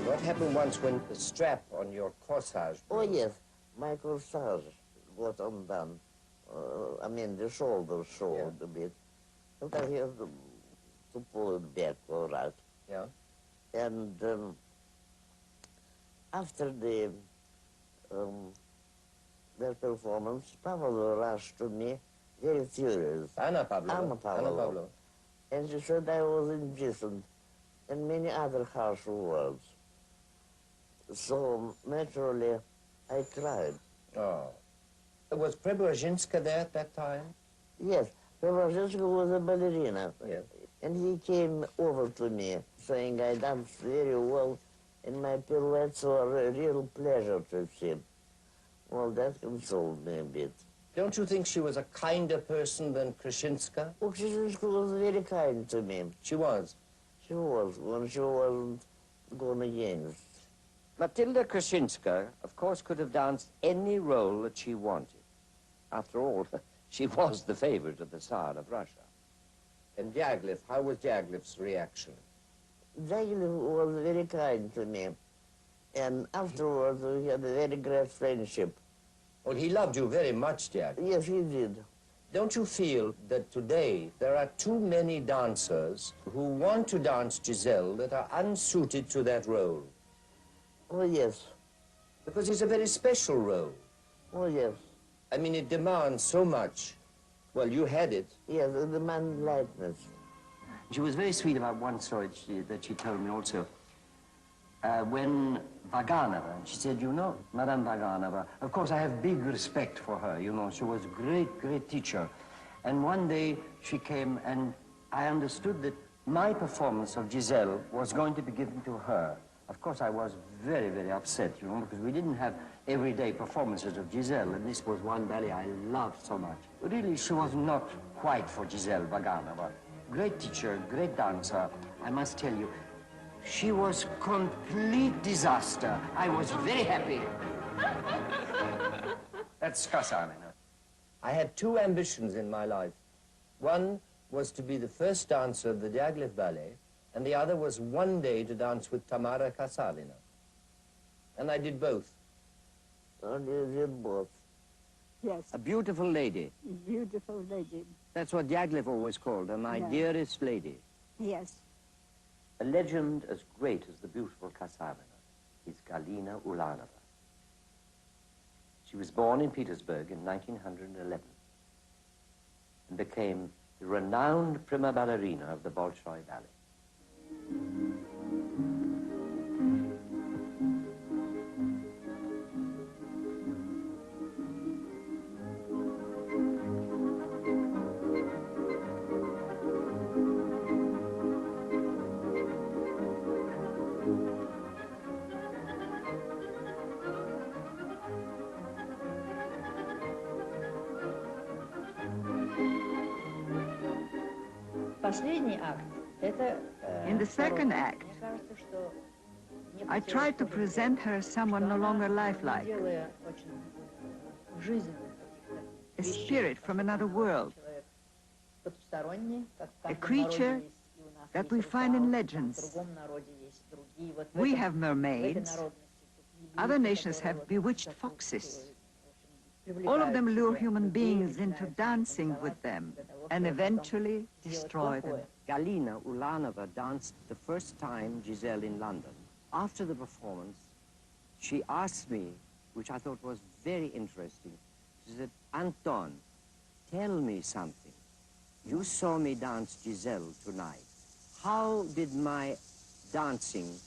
What happened once when the strap on your corsage... Oh, yes. My corsage got undone. I mean, the shoulders showed a bit. And I had to pull it back all right. Yeah. And after the their performance, Pavlova rushed to me, very furious. Anna Pavlova. And she said I was indecent, and many other harsh words. So, naturally, I cried. Oh. Was Preobrazhenska there at that time? Yes, Preobrazhenska was a ballerina. Yes. And he came over to me, saying I danced very well, and my pirouettes were a real pleasure to him. Well, that consoled me a bit. Don't you think she was a kinder person than Krushinska? Oh, Krushinska was very kind to me. She was? She was, when she wasn't gone against. Matilda Krushinska, of course, could have danced any role that she wanted. After all, she was the favorite of the Tsar of Russia. And Diaghilev, how was Diaghilev's reaction? Diaghilev was very kind to me. And afterwards, we had a very great friendship. Well, he loved you very much, Diaghilev. Yes, he did. Don't you feel that today there are too many dancers who want to dance Giselle that are unsuited to that role? Oh, yes. Because it's a very special role. Oh, yes. I mean, it demands so much. Well, you had it. Yes, it demands lightness. She was very sweet about one story that she told me also. When Vaganova, she said, you know, Madame Vaganova, of course I have big respect for her, you know, she was a great, great teacher. And one day she came and I understood that my performance of Giselle was going to be given to her. Of course I was very, very upset, you know, because we didn't have everyday performances of Giselle, and this was one ballet I loved so much. Really, she was not quite for Giselle Vaganova. Great teacher, great dancer, I must tell you. She was complete disaster. I was very happy. That's Karsavina. I had two ambitions in my life. One was to be the first dancer of the Diaghilev Ballet, and the other was one day to dance with Tamara Karsavina. And I did both. And you did both. Yes. A beautiful lady. Beautiful lady. That's what Diaghilev always called her, my dearest lady. Yes. A legend as great as the beautiful Karsavina is Galina Ulanova. She was born in Petersburg in 1911 and became the renowned prima ballerina of the Bolshoi Ballet. In the second act, I tried to present her as someone no longer lifelike, a spirit from another world, a creature that we find in legends. We have mermaids, other nations have bewitched foxes. All of them lure human beings into dancing with them and eventually destroy them. Galina Ulanova danced the first time Giselle in London. After the performance, she asked me, which I thought was very interesting, she said, Anton, tell me something. You saw me dance Giselle tonight. How did my dancing,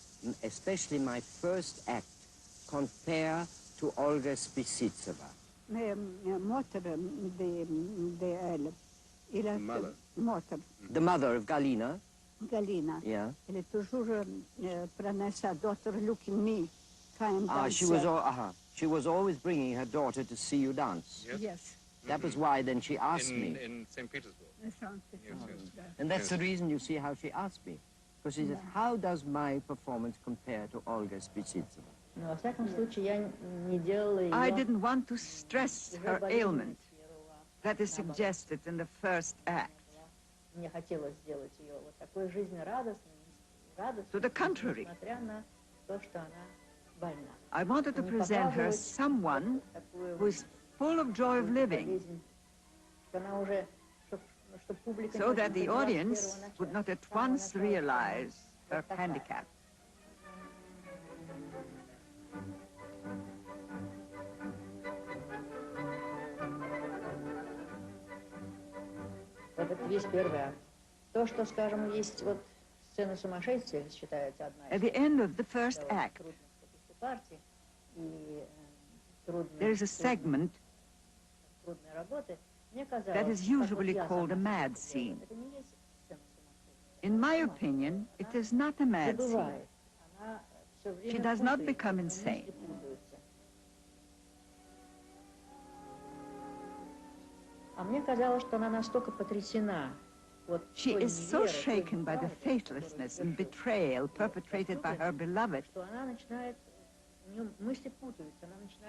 especially my first act, compare to Olga Spessivtseva? The mother of Galina? Galina. Yeah. Elle est toujours prenait sa daughter looking me. She was always bringing her daughter to see you dance. Yes. Yes. That was why then she asked me. In St. Petersburg. And that's the reason you see how she asked me. Because she said, how does my performance compare to Olga Spessivtseva? I didn't want to stress her ailment that is suggested in the first act. To the contrary, I wanted to present her as someone who is full of joy of living, so that the audience would not at once realize her handicap. Вот это весь первый акт. То, что, скажем, есть вот сцена сумасшествия, считается одна из At the end of the first act, there is a segment that is usually called a mad scene. In my opinion, it is not a mad scene. She does not become insane. She is so shaken by the faithlessness and betrayal perpetrated by her beloved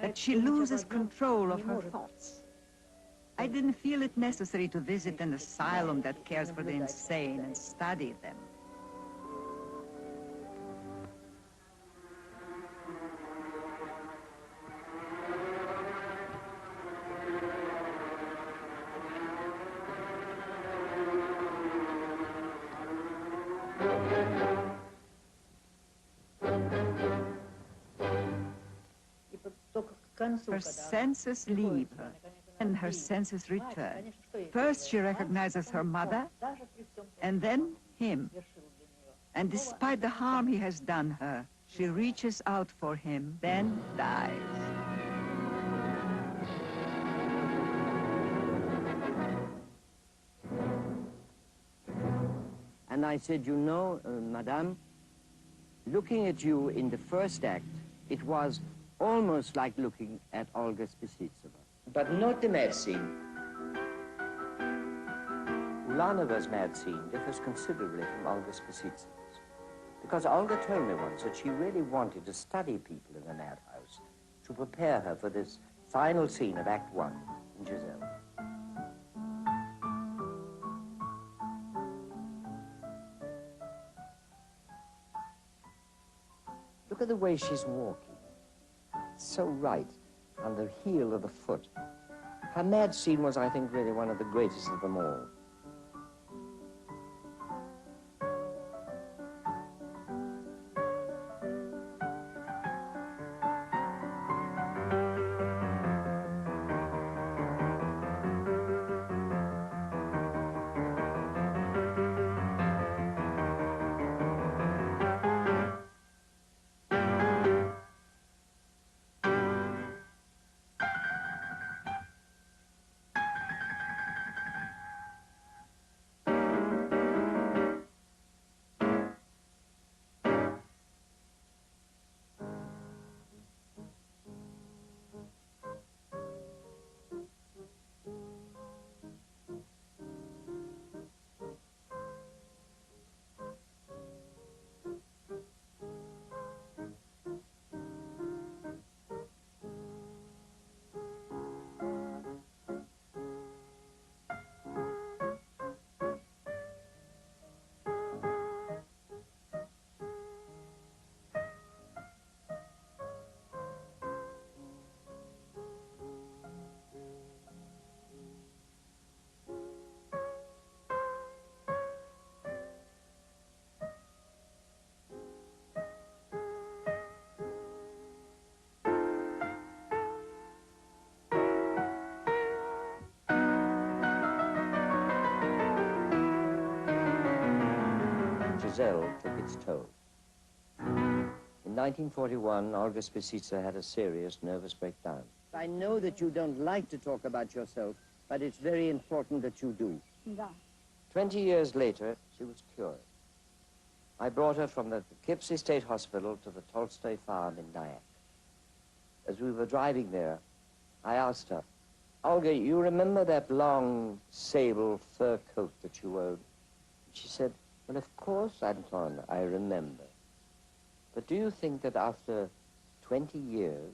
that she loses control of her thoughts. I didn't feel it necessary to visit an asylum that cares for the insane and study them. Her senses leave her, and her senses return. First, she recognizes her mother, and then him. And despite the harm he has done her, she reaches out for him, then dies. And I said, you know, Madame, looking at you in the first act, it was almost like looking at Olga Spessivtseva. But not the mad scene. Ulanova's mad scene differs considerably from Olga Spessivtseva's, because Olga told me once that she really wanted to study people in the madhouse to prepare her for this final scene of Act 1 in Giselle. Look at the way she's walking. So right, on the heel of the foot. Her mad scene was, I think, really one of the greatest of them all. Giselle took its toll. In 1941, Olga Spessivtseva had a serious nervous breakdown. I know that you don't like to talk about yourself, but it's very important that you do. Yeah. 20 years later, she was cured. I brought her from the Poughkeepsie State Hospital to the Tolstoy farm in Nyack. As we were driving there, I asked her, Olga, you remember that long sable fur coat that you wore? She said, well, of course, Anton, I remember. But do you think that after 20 years,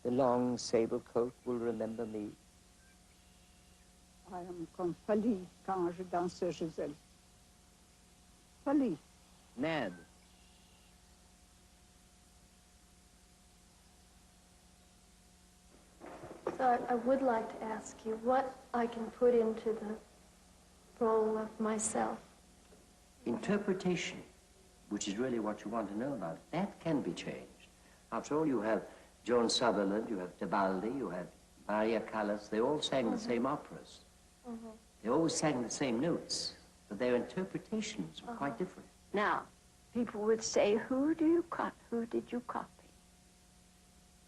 the long sable coat will remember me? I am comme folie quand je dansais Giselle. Folie. Mad. So I would like to ask you what I can put into the role of myself. Interpretation, which is really what you want to know about, that can be changed. After all, you have Joan Sutherland, you have Tebaldi, you have Maria Callas. They all sang the same operas. They always sang the same notes, but their interpretations were quite different. Now, people would say, who did you copy?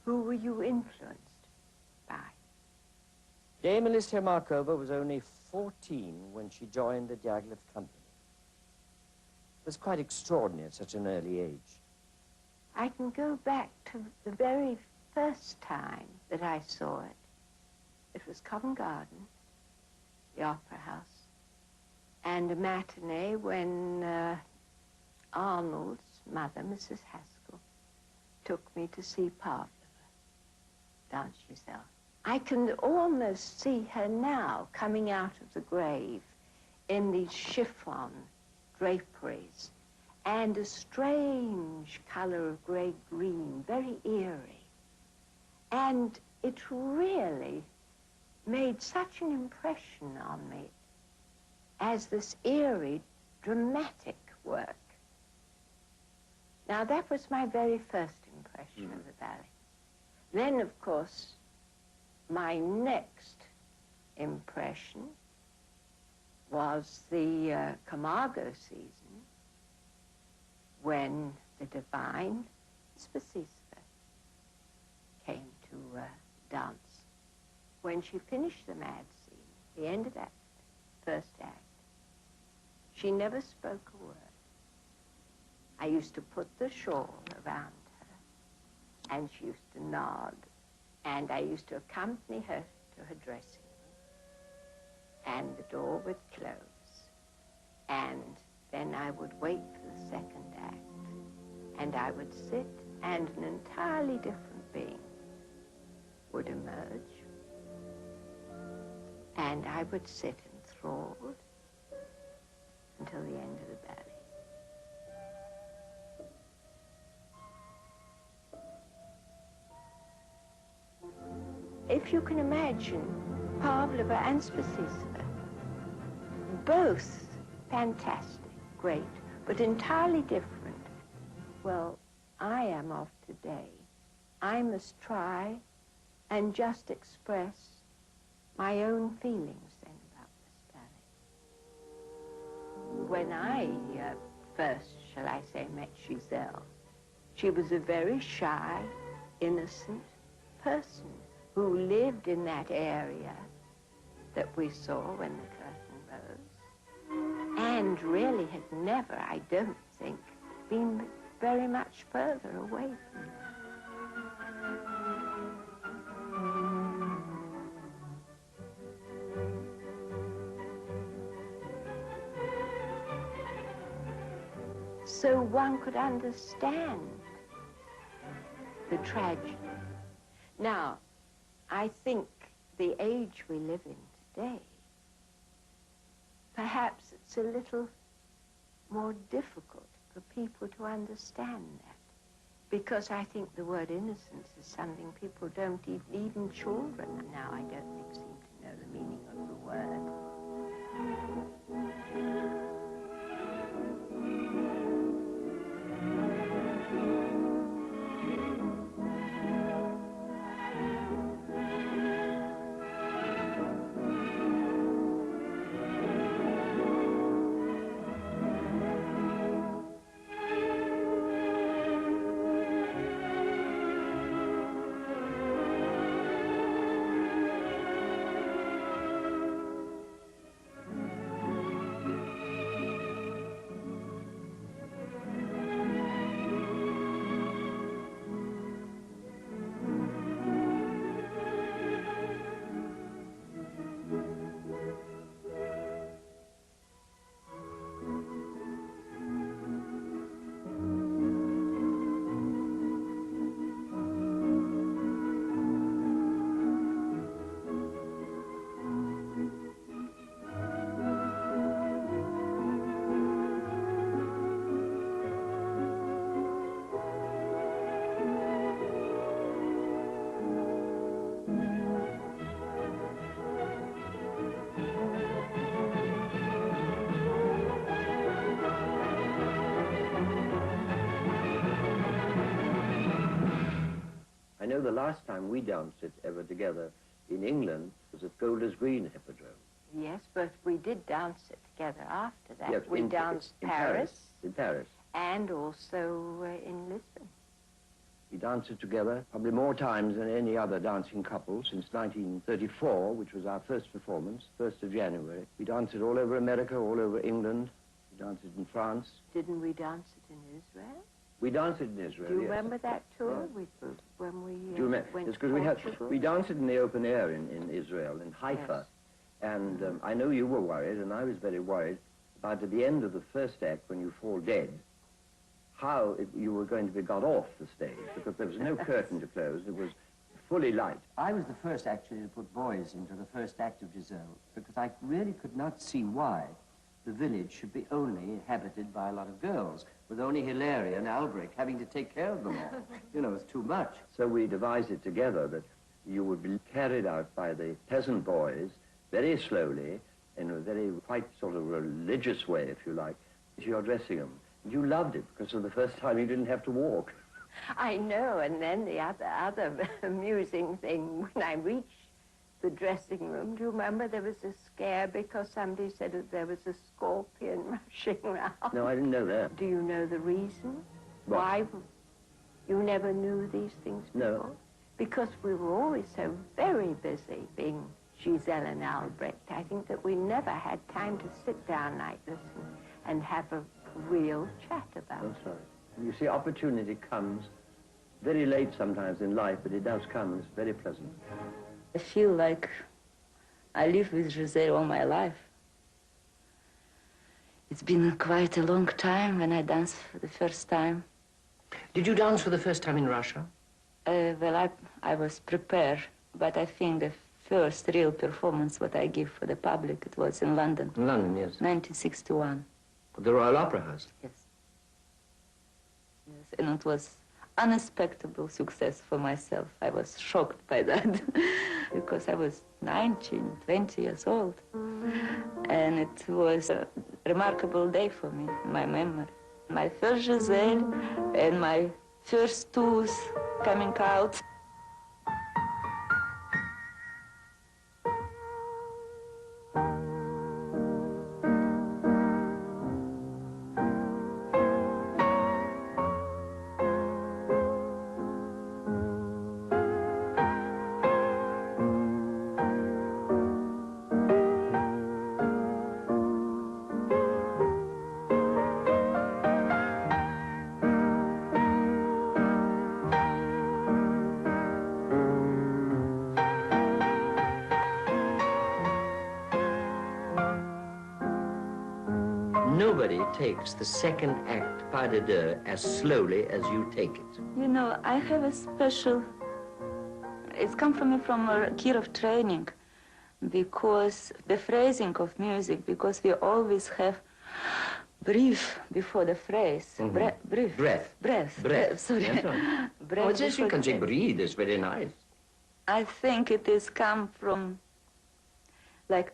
Who were you influenced by? Dame Alicia Markova was only 14 when she joined the Diaghilev company. was quite extraordinary at such an early age. I can go back to the very first time that I saw it. It was Covent Garden, the Opera House, and a matinee when Arnold's mother, Mrs. Haskell, took me to see Pavlova dance Giselle. I can almost see her now coming out of the grave in these chiffon draperies and a strange color of grey-green, very eerie. And it really made such an impression on me as this eerie, dramatic work. Now, that was my very first impression of the ballet. Then, of course, my next impression was the Camargo season, when the divine Spessivtseva came to dance. When she finished the mad scene, the end of that first act, she never spoke a word. I used to put the shawl around her, and she used to nod, and I used to accompany her to her dressing room, and the door would close, and then I would wait for the second act, and I would sit, and an entirely different being would emerge, and I would sit enthralled until the end of the ballet. If you can imagine Pavlova and Spessivtseva, both fantastic, great, but entirely different. Well, I am of today. I must try and just express my own feelings then about this ballet. When I first, shall I say, met Giselle, she was a very shy, innocent person who lived in that area that we saw when the curtain rose, and really had never, I don't think, been very much further away from that. So one could understand the tragedy. Now, I think the age we live in today, perhaps it's a little more difficult for people to understand that, because I think the word innocence is something people don't, even children now, I don't think, seem to know the meaning of the word. I know the last time we danced it ever together in England was at Golders Green Hippodrome. Yes, but we did dance it together after that. Yes, we danced in Paris. In Paris. And also in Lisbon. We danced it together probably more times than any other dancing couple since 1934, which was our first performance, 1st of January. We danced it all over America, all over England, We danced it in France. Didn't we dance it in Israel? We danced it in Israel, Do you yes. remember that tour? Yeah. When we Do you remember? went It's to because Portugal? we danced it in the open air in Israel, in Haifa. Yes. And I know you were worried, and I was very worried about at the end of the first act, when you fall dead, how you were going to be got off the stage, because there was no curtain to close. It was fully light. I was the first, actually, to put boys into the first act of Giselle, because I really could not see why the village should be only inhabited by a lot of girls, with only Hilaria and Albrecht having to take care of them all. You know, it's too much. So we devised it together that you would be carried out by the peasant boys very slowly, in a very quite sort of religious way, if you like, to your dressing room. You loved it because for the first time you didn't have to walk. I know, and then the other amusing thing, when I reached the dressing room, do you remember there was a scare because somebody said that there was a scorpion rushing around? No, I didn't know that. Do you know the reason? What? Why? You never knew these things before? No. Because we were always so very busy being Giselle and Albrecht. I think that we never had time to sit down like this and have a real chat about it. That's right. You see, opportunity comes very late sometimes in life, but it does come, and it's very pleasant. I feel like I live with Giselle all my life. It's been quite a long time when I danced for the first time. Did you dance for the first time in Russia? Well, I was prepared, but I think the first real performance what I give for the public, it was in London. In London, yes. 1961. The Royal Opera House? Yes. Yes, and it was unexpected success for myself. I was shocked by that because I was 19, 20 years old. And it was a remarkable day for me, in my memory. My first Giselle and my first tooth coming out. Nobody takes the second act, pas de deux, as slowly as you take it. You know, I have a special, it's come from me from a year of training, because the phrasing of music, because we always have breath before the phrase. Mm-hmm. Breath. Sorry. That's right. Breath Oh, it's just you can say breathe, it's very nice. I think it is come from, like,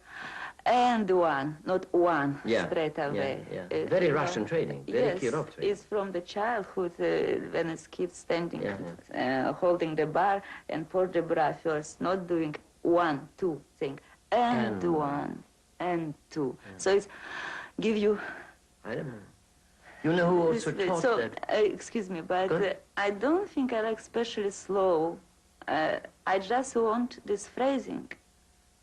and one, not one, straight away. Yeah. Very Russian training, very Kirov training. It's from the childhood when it's kids standing, holding the bar and pour the bra first, not doing 1, 2 thing, and 1, and 2. So it's give you... I don't know. You know who also taught that? Excuse me, but I don't think I like especially slow. I just want this phrasing,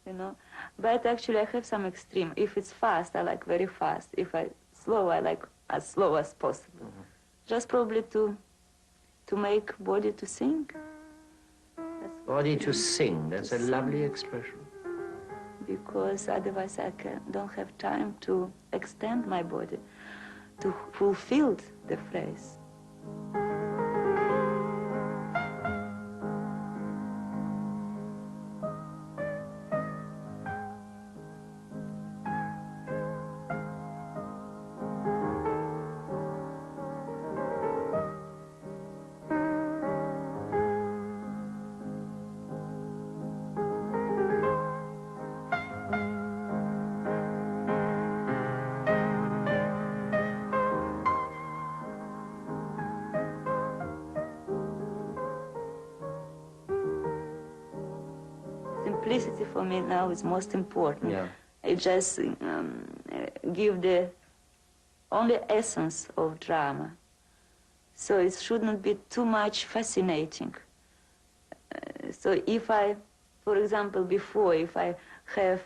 you know. But actually, I have some extreme. If it's fast, I like very fast. If I slow, I like as slow as possible. Mm-hmm. Just probably to make body to sing. Body to sing, that's a lovely expression. Because otherwise I don't have time to extend my body, to fulfill the phrase. Simplicity for me now is most important. Yeah. It just give the only essence of drama. So it shouldn't be too much fascinating. So if I, for example, before, if I have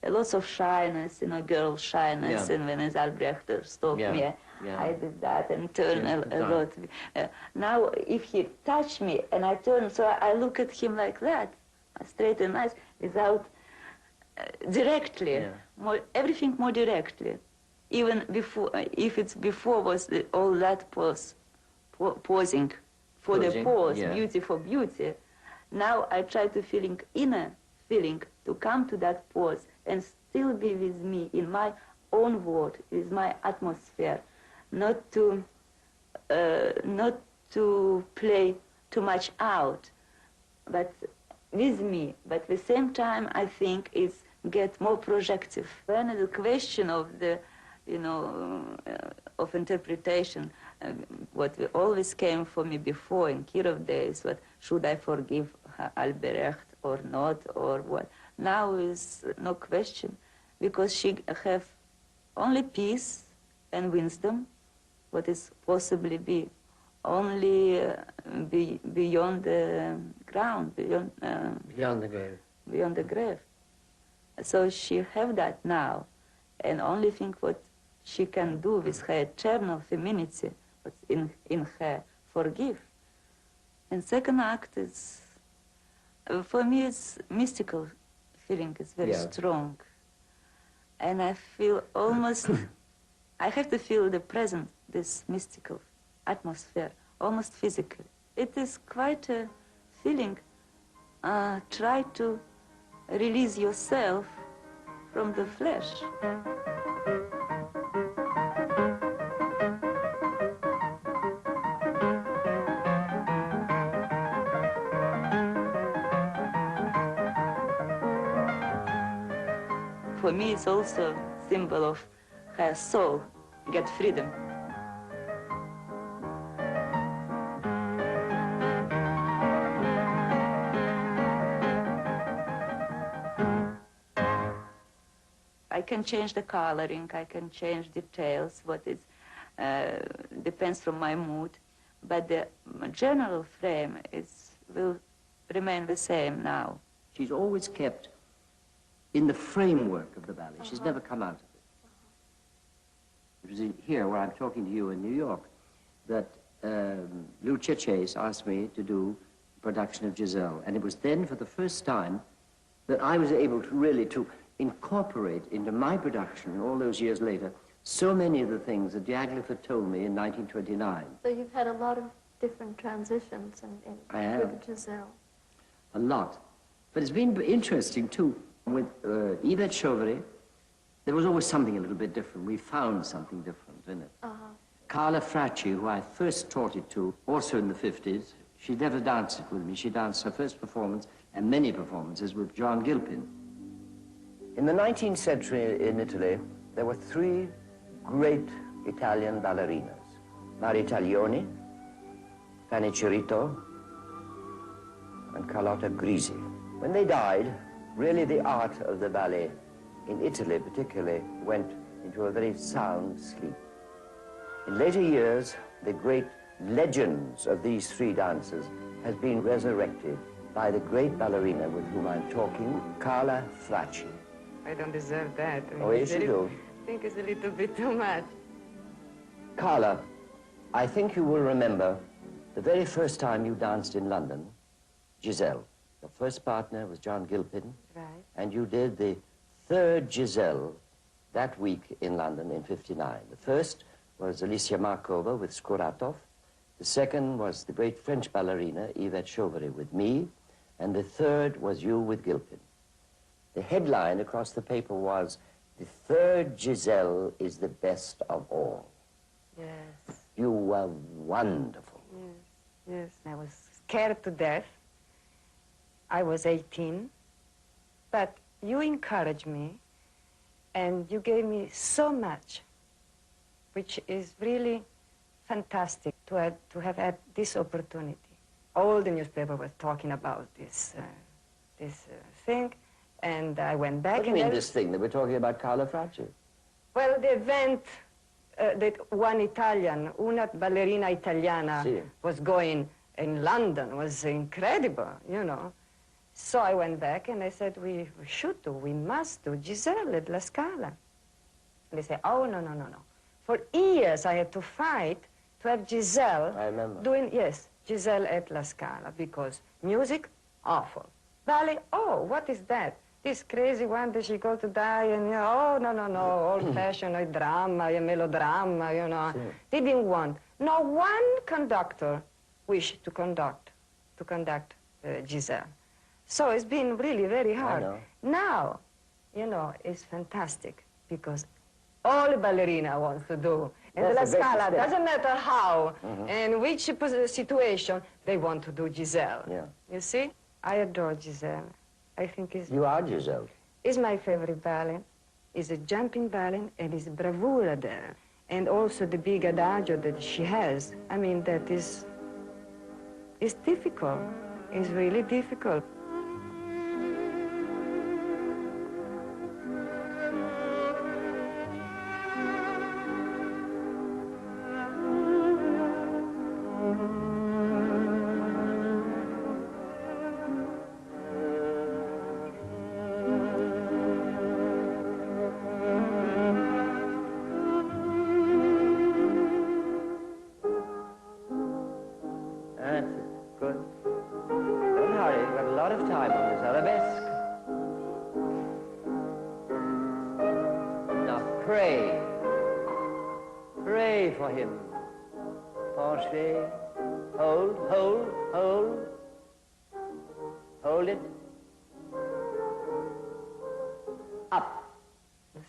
lots of shyness, you know, girl shyness, Yeah. and when Albrecht stopped me, Yeah. I did that and turned Yes, a lot. Now, if he touched me and I turn, so I look at him like that, straight and nice, without directly, everything more directly. Even before, if it's before was all that posing for the pose, beauty for beauty. Now I try to feeling inner feeling to come to that pose and still be with me in my own world, with my atmosphere, not to play too much out, but with me. But at the same time, I think it's get more projective. Then the question of the, you know, of interpretation, what always came for me before in Kirov days, what should I forgive Albrecht or not, or what? Now is no question, because she have only peace and wisdom, what is possibly be only beyond the ground, beyond the grave. Beyond the grave. So she have that now, and only thing what she can do with her eternal femininity, what's in her, forgive. And second act is, for me, it's mystical feeling is very strong, and I feel almost, I have to feel the present, this mystical atmosphere, almost physically. It is quite a feeling. Try to release yourself from the flesh. For me, it's also a symbol of her soul, get freedom. I can change the coloring, I can change details, what is, depends from my mood, but the general frame will remain the same now. She's always kept in the framework of the ballet. She's never come out of it. It was here, where I'm talking to you in New York, that Lucia Chase asked me to do a production of Giselle. And it was then, for the first time, that I was able to really incorporate into my production, all those years later, so many of the things that Diaghilev had told me in 1929. So you've had a lot of different transitions with Giselle. A lot. But it's been interesting, too. With Yvette Chauvire, there was always something a little bit different. We found something different in it. Carla Fracci, who I first taught it to, also in the 50s, she never danced it with me. She danced her first performance and many performances with John Gilpin. In the 19th century in Italy, there were three great Italian ballerinas, Maria Taglioni, Fanny Chirito, and Carlotta Grisi. When they died, really the art of the ballet, in Italy particularly, went into a very sound sleep. In later years, the great legends of these three dancers has been resurrected by the great ballerina with whom I'm talking, Carla Fracci. I don't deserve that. I mean, Yes, you do. I think it's a little bit too much. Carla, I think you will remember the very first time you danced in London, Giselle. Your first partner was John Gilpin. Right. And you did the third Giselle that week in London in '59. The first was Alicia Markova with Skuratov. The second was the great French ballerina, Yvette Chauvire, with me. And the third was you with Gilpin. The headline across the paper was, "The third Giselle is the best of all." Yes. You were wonderful. Yes, yes. I was scared to death. I was 18. But you encouraged me, and you gave me so much, which is really fantastic to have had this opportunity. All the newspaper was talking about this thing, and I went back. What do you mean this thing that we're talking about, Carla Fracci? Well, the event that una ballerina italiana was going in London was incredible, you know. So I went back and I said, we should do, we must do Giselle at La Scala. And they say, oh, no, no, no, no. For years I had to fight to have Giselle doing, yes, Giselle at La Scala, because music, awful. Ballet, oh, what is that? This crazy one that she go to die and, you know, oh, no, no, no, old-fashioned drama, melodrama, you know. Sure. They didn't want. No one conductor wished to conduct Giselle. So it's been really very hard. Now, you know, it's fantastic because all the ballerina wants to do. And the La Scala, doesn't matter how and which situation, they want to do Giselle. Yeah. You see? I adore Giselle. I think it's... You are Giselle. It's my favorite ballet. It's a jumping ballet and it's bravura there. And also the big adagio that she has. I mean, that is... It's difficult. It's really difficult.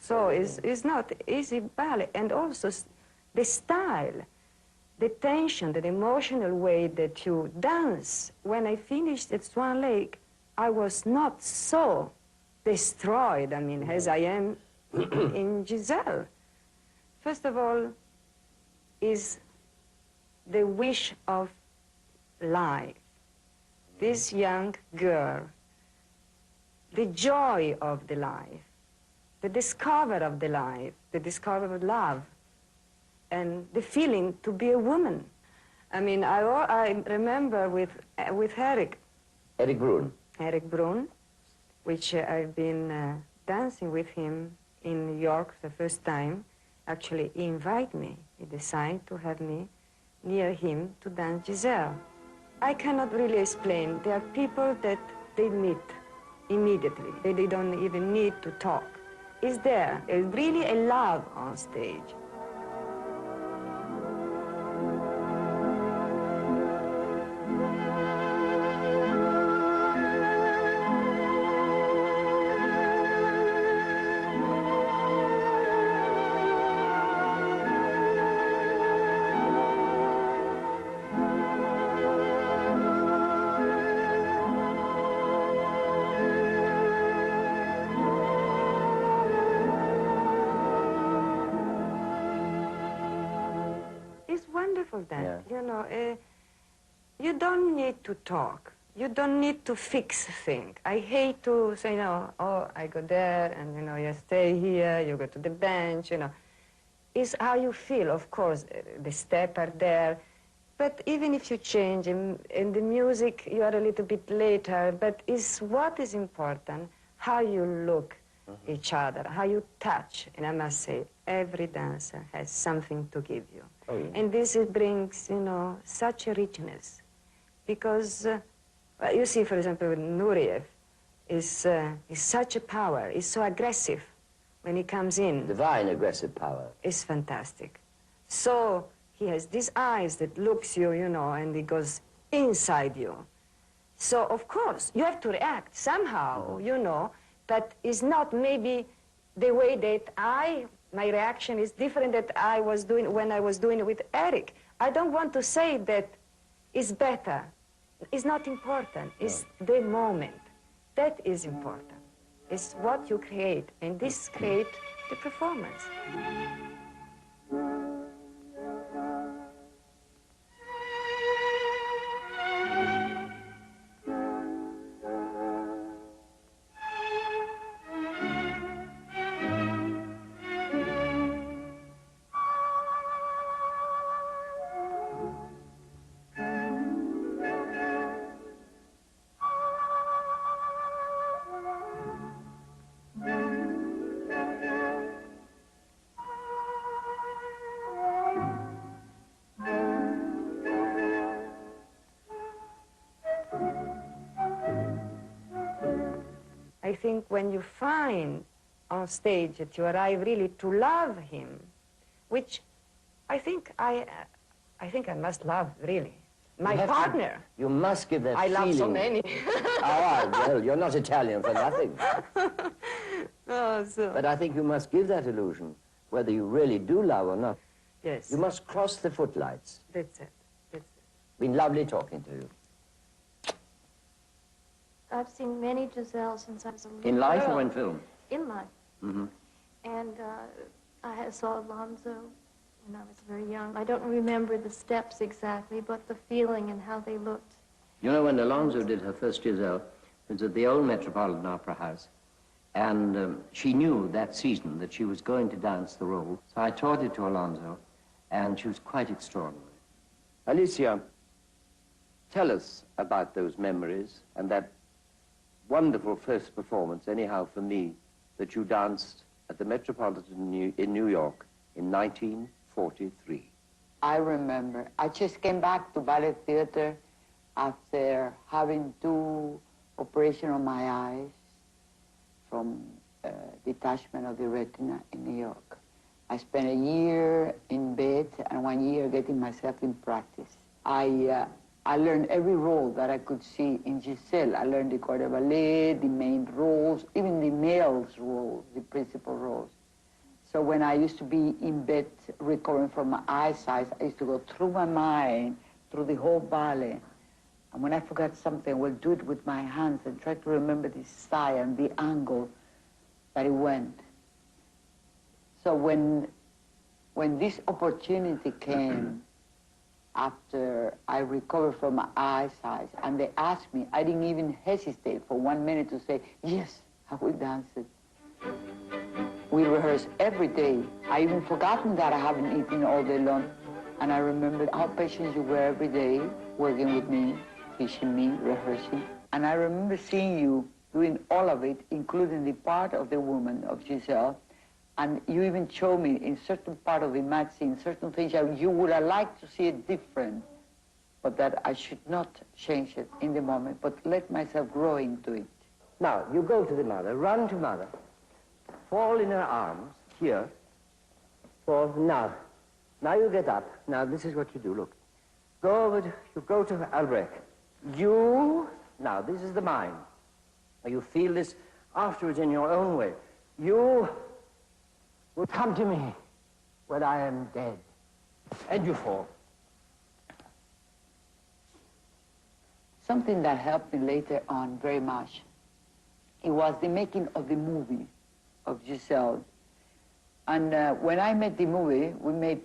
So it's not easy ballet, and also the style, the tension, the emotional way that you dance. When I finished at Swan Lake, I was not so destroyed, I mean, as I am in Giselle. First of all, is the wish of life. This young girl, the joy of the life, the discovery of the life, the discovery of love, and the feeling to be a woman. I mean, I remember with Eric. Eric Brun. Eric Brun, which I've been dancing with him in New York the first time. Actually, he invited me. He decided to have me near him to dance Giselle. I cannot really explain. There are people that they meet immediately. They don't even need to talk. Is there really a love on stage? That, you know, you don't need to talk. You don't need to fix things. I hate to say, you know, oh, I go there, and, you know, you stay here, you go to the bench, you know. It's how you feel, of course. The steps are there. But even if you change in the music, you are a little bit later, but it's what is important, how you look each other, how you touch. And I must say, every dancer has something to give you. Oh, yeah. And this brings, you know, such a richness. Because, you see, for example, Nureyev is such a power, is so aggressive when he comes in. Divine aggressive power. It's fantastic. So he has these eyes that looks you, you know, and he goes inside you. So, of course, you have to react somehow, you know, but it's not maybe the way that my reaction is different that I was doing when I was doing it with Eric. I don't want to say that it's better. It's not important. It's the moment. That is important. It's what you create, and this creates the performance. think when you find on stage that you arrive really to love him, which I think I must love, really. My partner. You must give that feeling. I love so many. Well, you're not Italian for nothing. So. But I think you must give that illusion, whether you really do love or not. Yes. You must cross the footlights. That's it. That's it. Been lovely talking to you. I've seen many Giselles since I was a little In life girl. or in film? In life. Mm-hmm. And I saw Alonso when I was very young. I don't remember the steps exactly, but the feeling and how they looked. You know, when Alonso did her first Giselle, it was at the old Metropolitan Opera House. And she knew that season that she was going to dance the role. So I taught it to Alonso, and she was quite extraordinary. Alicia, tell us about those memories and that wonderful first performance, anyhow for me, that you danced at the Metropolitan in New York in 1943. I remember. I just came back to ballet theater after having 2 operations on my eyes from detachment of the retina in New York. I spent a year in bed and 1 year getting myself in practice. I learned every role that I could see in Giselle. I learned the corps de ballet, the main roles, even the male's roles, the principal roles. So when I used to be in bed recovering from my eyesight, I used to go through my mind, through the whole ballet. And when I forgot something, I would do it with my hands and try to remember the style and the angle that it went. So when this opportunity came, after I recovered from my eyesight, and they asked me, I didn't even hesitate for 1 minute to say, yes, I will dance it. We rehearse every day. I even forgotten that I haven't eaten all day long. And I remembered how patient you were every day, working with me, teaching me, rehearsing. And I remember seeing you doing all of it, including the part of the woman, of Giselle. And you even showed me in certain part of the match scene, certain things that you would have liked to see it different, but that I should not change it in the moment, but let myself grow into it. Now, you go to the mother, run to mother, fall in her arms, here, fall, now you get up. Now, this is what you do, look. Go over, you go to Albrecht. Now, this is the mind. Now, you feel this afterwards in your own way. You will come to me when I am dead. And you fall. Something that helped me later on very much, it was the making of the movie of Giselle. And when I made the movie, we made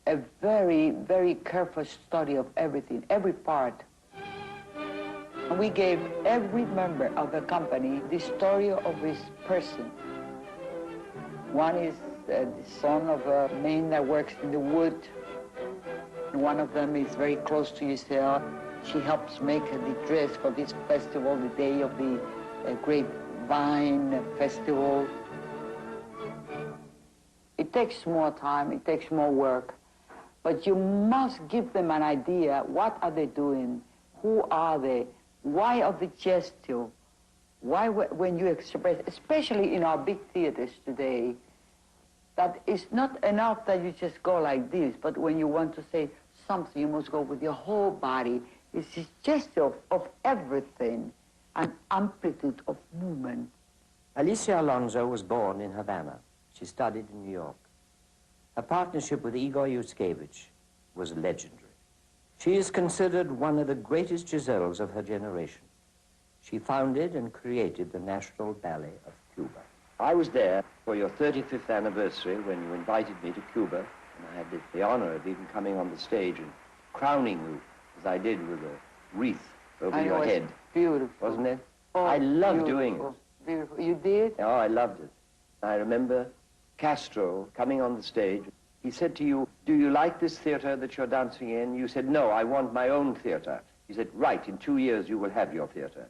a very, very careful study of everything, every part. And we gave every member of the company the story of his person. One is the son of a man that works in the wood. And one of them is very close to Giselle. She helps make the dress for this festival, the day of the grapevine festival. It takes more time, it takes more work, but you must give them an idea. What are they doing? Who are they? Why of the gesture? Why when you express, especially in our big theaters today, that it's not enough that you just go like this, but when you want to say something, you must go with your whole body. It's this gesture of everything, an amplitude of movement. Alicia Alonso was born in Havana. She studied in New York. Her partnership with Igor Yuskevich was legendary. She is considered one of the greatest Giselles of her generation. She founded and created the National Ballet of Cuba. I was there for your 35th anniversary when you invited me to Cuba, and I had the honor of even coming on the stage and crowning you, as I did with a wreath over your head. Beautiful. Wasn't it? Oh, I loved doing it. Beautiful. You did? Oh, I loved it. I remember Castro coming on the stage. He said to you, do you like this theater that you're dancing in? You said, no, I want my own theater. He said, right, in 2 years you will have your theater.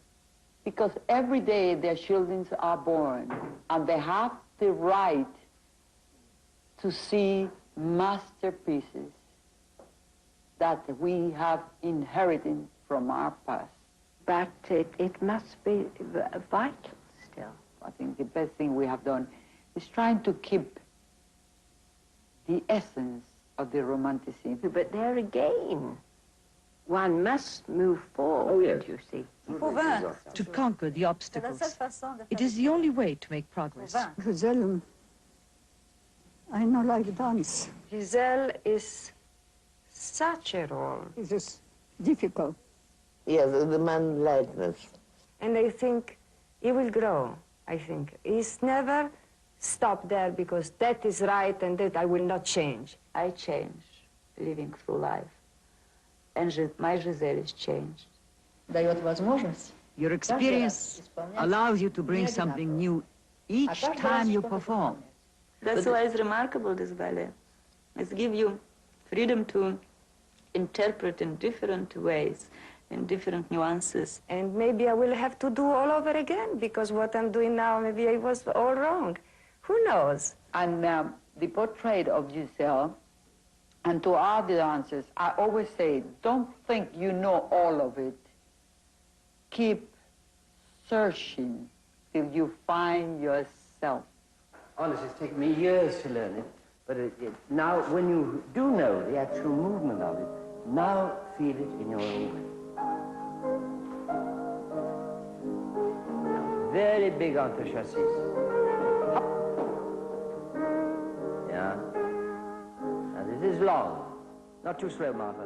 Because every day their children are born, and they have the right to see masterpieces that we have inherited from our past. But it must be vital still. I think the best thing we have done is trying to keep the essence of the romanticism. But there again, one must move forward, you see. To conquer the obstacles. It is the only way to make progress. Giselle, I don't like dance. Giselle is such a role. It is difficult. Yes, the man likeness. And I think he will grow, I think. He's never stopped there because that is right and that I will not change. I change, living through life. And my Giselle is changed. Your experience allows you to bring something new each time you perform. That's why it's remarkable, this ballet. It gives you freedom to interpret in different ways, in different nuances. And maybe I will have to do all over again because what I'm doing now, maybe I was all wrong. Who knows? And the portrait of Giselle, and to all the dancers, I always say, don't think you know all of it. Keep searching till you find yourself. Honestly, it's taken me years to learn it, but now when you do know the actual movement of it, now feel it in your own way. Now, very big onto chassis. Hop. Yeah. Now this is long. Not too slow, Martha.